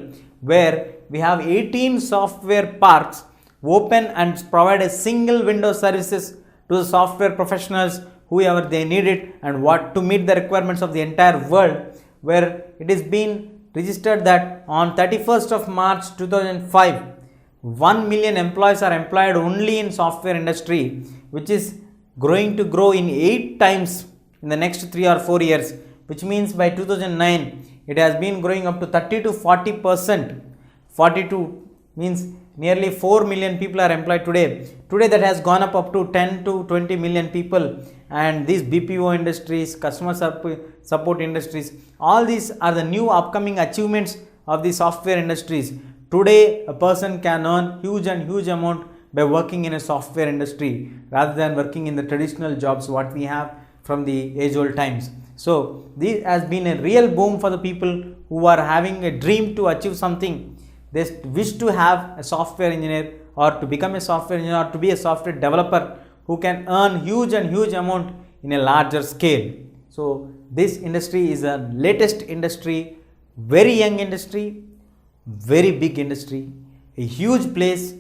where we have 18 software parks open and provide a single window services to the software professionals whoever they need it and what to meet the requirements of the entire world, where it is been registered that on 31st of March 2005 1 million employees are employed only in software industry, which is going to grow in 8 times in the next 3 or 4 years, which means by 2009 it has been growing up to 30 to 40%. 42 means nearly 4 million people are employed today. Today that has gone up to 10 to 20 million people, and these BPO industries, customer support industries, all these are the new upcoming achievements of the software industries. Today a person can earn huge amount by working in a software industry rather than working in the traditional jobs what we have from the age old times. So this has been a real boom for the people who are having a dream to achieve something. They wish to have a software engineer or to become a software engineer or to be a software developer who can earn huge amount in a larger scale. So this industry is a latest industry, very young industry, very big industry, a huge place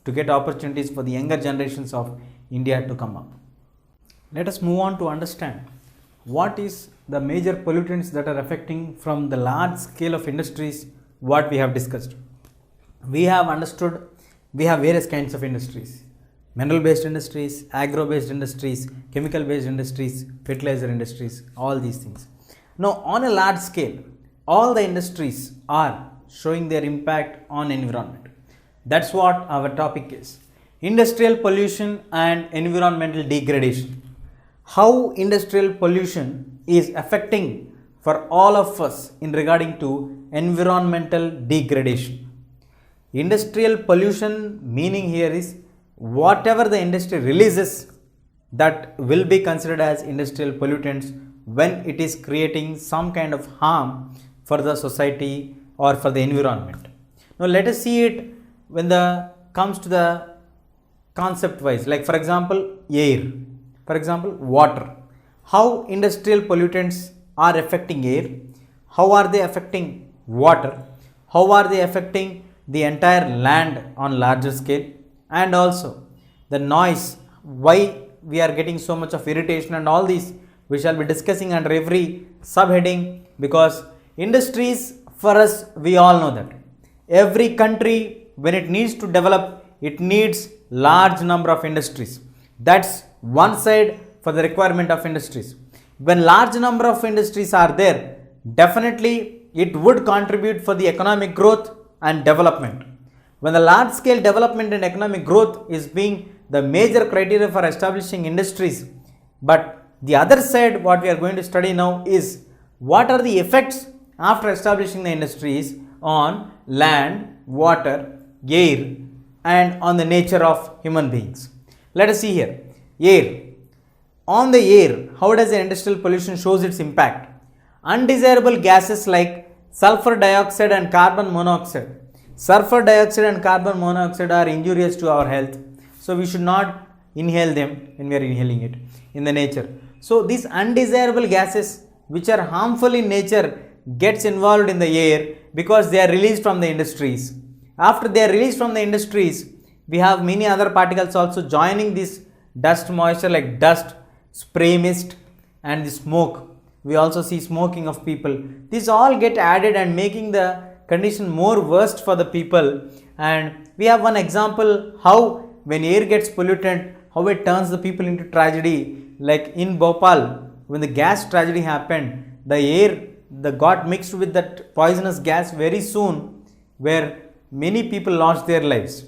to get opportunities for the younger generations of India to come up. Let us move on to understand what is the major pollutants that are affecting from the large scale of industries what we have discussed. We have understood we have various kinds of industries: mineral based industries, agro based industries, chemical based industries, fertilizer industries, all these things. Now on a large scale, all the industries are showing their impact on environment. That's what our topic is: industrial pollution and environmental degradation. How industrial pollution is affecting for all of us in regarding to environmental degradation. Industrial pollution meaning here is whatever the industry releases, that will be considered as industrial pollutants when it is creating some kind of harm for the society or for the environment. Now let us see it when the comes to the concept wise, like for example air, for example water. How industrial pollutants are affecting air, how are they affecting water, how are they affecting the entire land on larger scale, and also the noise, why we are getting so much of irritation, and all these we shall be discussing under every subheading, because industries for us, we all know that every country when it needs to develop, it needs large number of industries. That's one side for the requirement of industries. When large number of industries are there, definitely it would contribute for the economic growth and development. When the large scale development and economic growth is being the major criteria for establishing industries, but the other side what we are going to study now is what are the effects after establishing the industries on land, water, air, and on the nature of human beings. Let us see here. Air. On the air, how does the industrial pollution shows its impact? Undesirable gases like sulfur dioxide and carbon monoxide. Sulfur dioxide and carbon monoxide are injurious to our health, so we should not inhale them when we are inhaling it in the nature. So these undesirable gases which are harmful in nature gets involved in the air because they are released from the industries. After they are released from the industries, we have many other particles also joining this dust moisture, like dust, spray mist, and the smoke. We also see smoking of people. These all get added and making the condition more worst for the people. And we have one example how when air gets polluted, how it turns the people into tragedy. Like in Bhopal, when the gas tragedy happened, the air got mixed with that poisonous gas very soon, where many people lost their lives.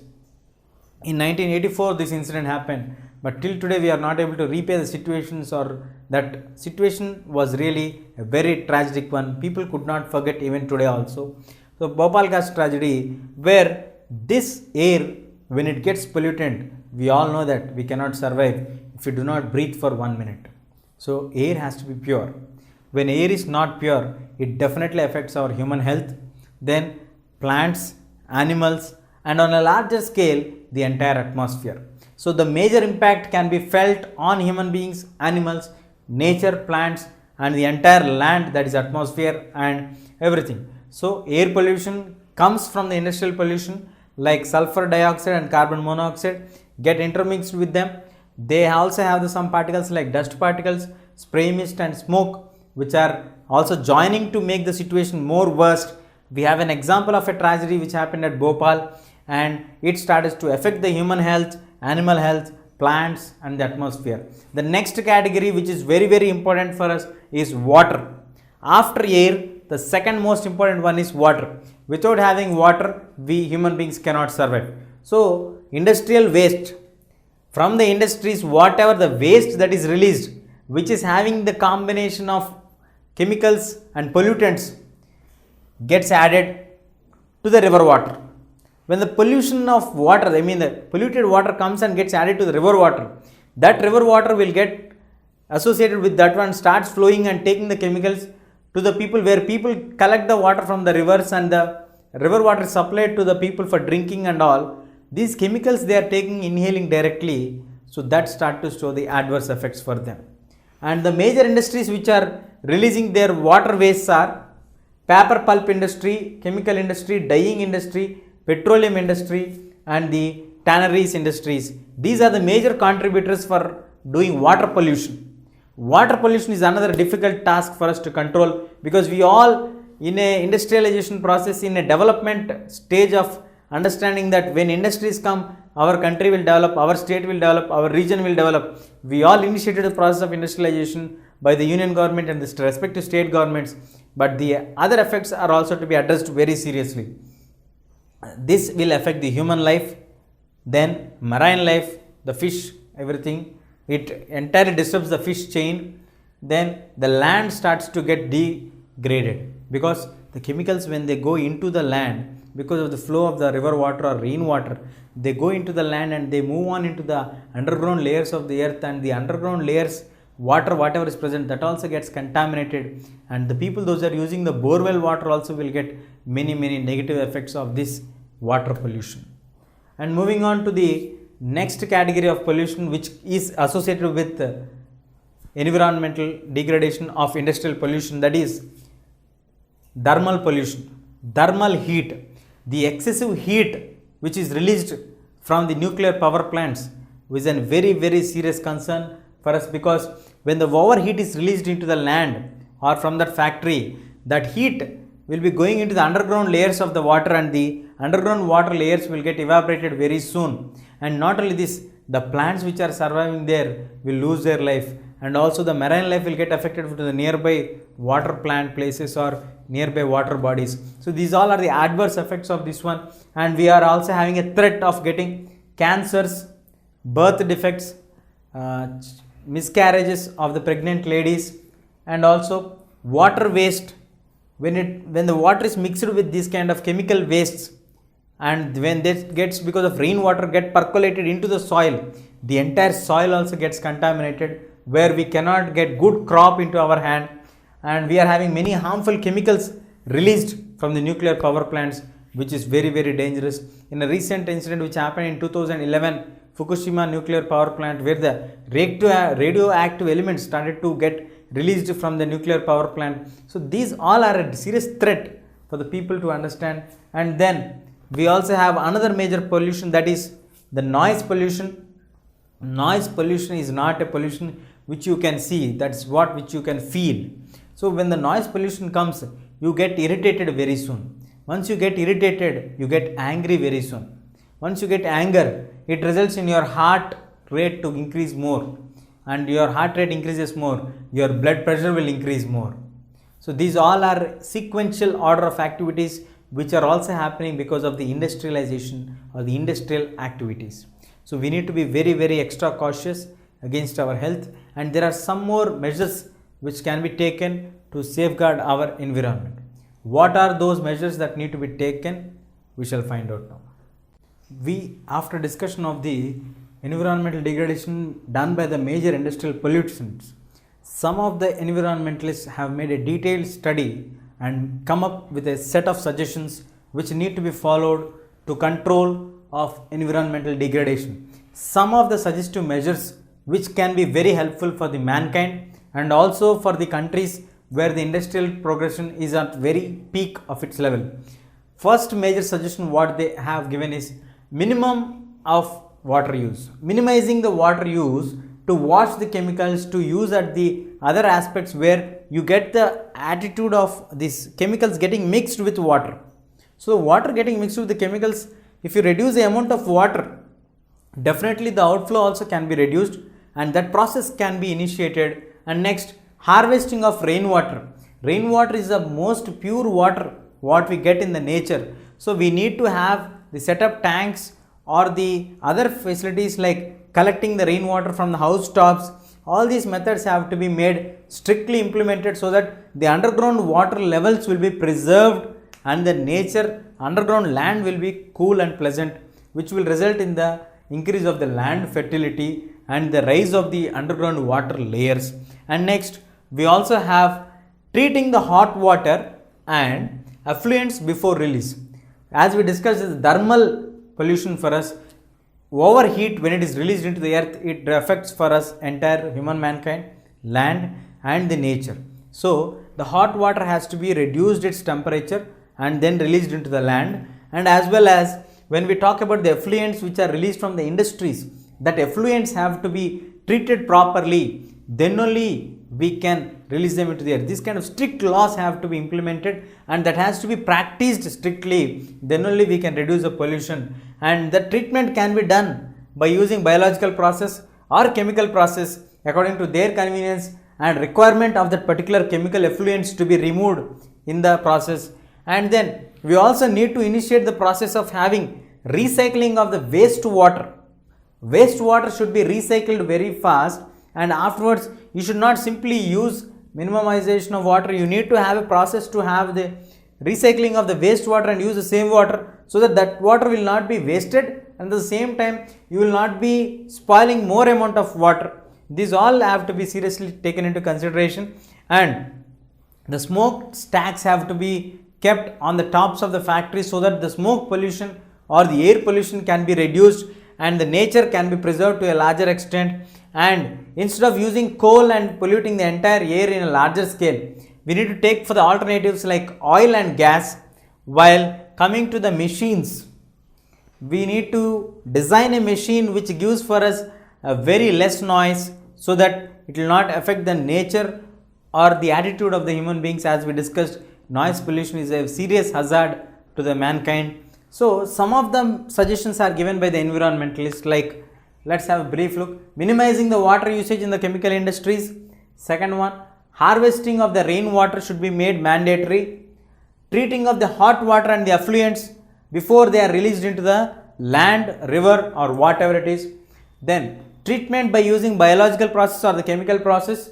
In 1984 this incident happened, but till today we are not able to repay the situations, or that situation was really a very tragic one. People could not forget even today also. So Bhopal gas tragedy, where this air when it gets polluted, we all know that we cannot survive if we do not breathe for 1 minute. So air has to be pure. When air is not pure, it definitely affects our human health, then plants, animals, and on a larger scale the entire atmosphere. So the major impact can be felt on human beings, animals, nature, plants, and the entire land, that is atmosphere and everything. So air pollution comes from the industrial pollution, like sulfur dioxide and carbon monoxide get intermixed with them. They also have some particles like dust particles, spray mist and smoke, which are also joining to make the situation more worst. We have an example of a tragedy which happened at Bhopal, and it started to affect the human health, animal health, plants and the atmosphere. The next category, which is very important for us, is water. After air, the second most important one is water. Without having water, we human beings cannot survive. So industrial waste, from the industries, whatever the waste that is released, which is having the combination of chemicals and pollutants, gets added to the river water. When the pollution of water, I mean the polluted water comes and gets added to the river water, that river water will get associated with that one, starts flowing and taking the chemicals to the people, where people collect the water from the rivers, and the river water is supplied to the people for drinking and all. These chemicals they are taking, inhaling directly, so that start to show the adverse effects for them. And the major industries which are releasing their water wastes are paper pulp industry, chemical industry, dyeing industry, petroleum industry and the tanneries industries. These are the major contributors for doing water pollution. Water pollution is another difficult task for us to control, because we all in a industrialization process, in a development stage of understanding that when industries come, our country will develop, our state will develop, our region will develop. We all initiated the process of industrialization by the union government and the respective state governments, but the other effects are also to be addressed very seriously. This will affect the human life, then marine life, the fish, everything. It entirely disturbs the fish chain. Then the land starts to get degraded, because the chemicals, when they go into the land, because of the flow of the river water or rainwater, they go into the land and they move on into the underground layers of the earth, and the underground layers, water whatever is present, that also gets contaminated, and the people those are using the borewell water also will get many negative effects of this water pollution. And moving on to the next category of pollution, which is associated with environmental degradation of industrial pollution, that is thermal pollution, thermal heat. The excessive heat which is released from the nuclear power plants is a very serious concern for us, because when the overheat is released into the land or from that factory, that heat will be going into the underground layers of the water, and the underground water layers will get evaporated very soon. And not only this, the plants which are surviving there will lose their life, and also the marine life will get affected to the nearby water plant places or nearby water bodies. So these all are the adverse effects of this one, and we are also having a threat of getting cancers, birth defects, miscarriages of the pregnant ladies, and also water waste. When the water is mixed with these kind of chemical wastes, and when that gets, because of rainwater, get percolated into the soil, the entire soil also gets contaminated, where we cannot get good crop into our hand, and we are having many harmful chemicals released from the nuclear power plants, which is very dangerous. In a recent incident which happened in 2011, Fukushima nuclear power plant, where the radioactive elements started to get released from the nuclear power plant. So these all are a serious threat for the people to understand. And then we also have another major pollution, that is the noise pollution. Noise pollution is not a pollution which you can see, that's what which you can feel. So when the noise pollution comes, you get irritated very soon. Once you get irritated, you get angry very soon. Once you get anger, it results in your heart rate to increase more, and your heart rate increases more, your blood pressure will increase more. So these all are sequential order of activities which are also happening because of the industrialization or the industrial activities. So we need to be very extra cautious against our health, and there are some more measures which can be taken to safeguard our environment. What are those measures that need to be taken? We shall find out now. After discussion of the environmental degradation done by the major industrial pollutants, some of the environmentalists have made a detailed study and come up with a set of suggestions which need to be followed to control of environmental degradation. Some of the suggestive measures which can be very helpful for the mankind and also for the countries where the industrial progression is at very peak of its level. First major suggestion what they have given is minimum of water use, minimizing the water use to wash the chemicals, to use at the other aspects where you get the attitude of these chemicals getting mixed with water. So water getting mixed with the chemicals, if you reduce the amount of water, definitely the outflow also can be reduced, and that process can be initiated. And next, harvesting of rainwater. Rainwater is the most pure water what we get in the nature. So we need to have the set up tanks or the other facilities like collecting the rainwater from the housetops. All these methods have to be made strictly implemented so that the underground water levels will be preserved and the nature underground land will be cool and pleasant, which will result in the increase of the land fertility and the rise of the underground water layers. And next, we also have treating the hot water and effluents before release. As we discussed, the thermal pollution for us, overheat when it is released into the earth, it affects for us entire human mankind, land and the nature. So the hot water has to be reduced its temperature and then released into the land. And as well as when we talk about the effluents which are released from the industries, that effluents have to be treated properly, then only we can release them into the earth. These kind of strict laws have to be implemented and that has to be practiced strictly, then only we can reduce the pollution. And the treatment can be done by using biological process or chemical process according to their convenience and requirement of that particular chemical effluents to be removed in the process. And then we also need to initiate the process of having recycling of the wastewater. Wastewater should be recycled very fast, and afterwards you should not simply use minimization of water. You need to have a process to have the recycling of the wastewater and use the same water, so that that water will not be wasted and at the same time you will not be spoiling more amount of water. These all have to be seriously taken into consideration. And the smoke stacks have to be kept on the tops of the factory so that the smoke pollution or the air pollution can be reduced and the nature can be preserved to a larger extent. And instead of using coal and polluting the entire air in a larger scale, we need to take for the alternatives like oil and gas. While coming to the machines, we need to design a machine which gives for us a very less noise so that it will not affect the nature or the attitude of the human beings. As we discussed, noise pollution is a serious hazard to the mankind. So some of the suggestions are given by the environmentalists, like let's have a brief look. Minimizing the water usage in the chemical industries. Second one, harvesting of the rainwater should be made mandatory. Treating of the hot water and the effluents before they are released into the land, river or whatever it is. Then treatment by using biological process or the chemical process.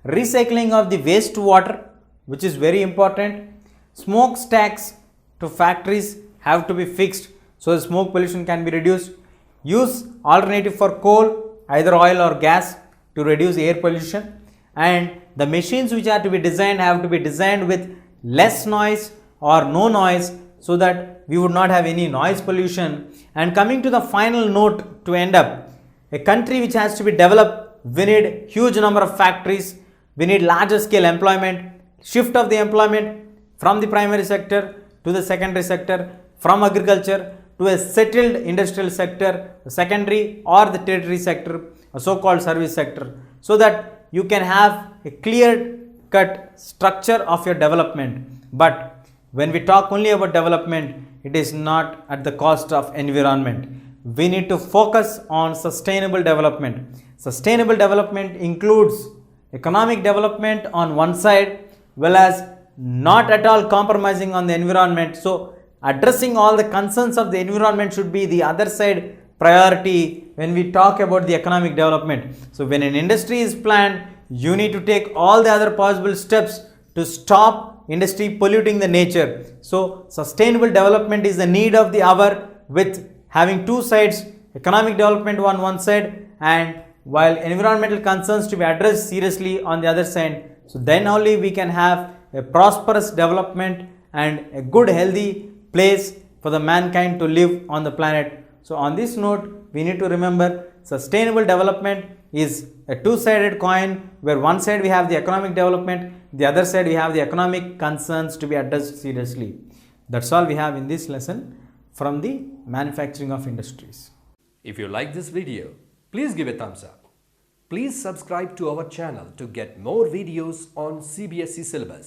Recycling of the wastewater, which is very important. Smoke stacks to factories have to be fixed so the smoke pollution can be reduced. Use alternative for coal, either oil or gas, to reduce air pollution. And the machines which are to be designed have to be designed with less noise or no noise so that we would not have any noise pollution. And coming to the final note to end up, a country which has to be developed, we need huge number of factories, we need larger scale employment, shift of the employment from the primary sector to the secondary sector, from agriculture to a settled industrial sector, secondary or the tertiary sector, a so-called service sector, so that you can have a clear cut structure of your development. But when we talk only about development, it is not at the cost of environment. We need to focus on sustainable development. Sustainable development includes economic development on one side, well as not at all compromising on the environment. So addressing all the concerns of the environment should be the other side priority when we talk about the economic development. So when an industry is planned, you need to take all the other possible steps to stop industry polluting the nature. So sustainable development is the need of the hour, with having two sides, economic development on one side and while environmental concerns to be addressed seriously on the other side. So then only we can have a prosperous development and a good healthy place for the mankind to live on the planet. So on this note, we need to remember sustainable development is a two-sided coin, where one side we have the economic development, the other side we have the economic concerns to be addressed seriously. That's all we have in this lesson from the manufacturing of industries. If you like this video, please give a thumbs up. Please subscribe to our channel to get more videos on CBSE syllabus.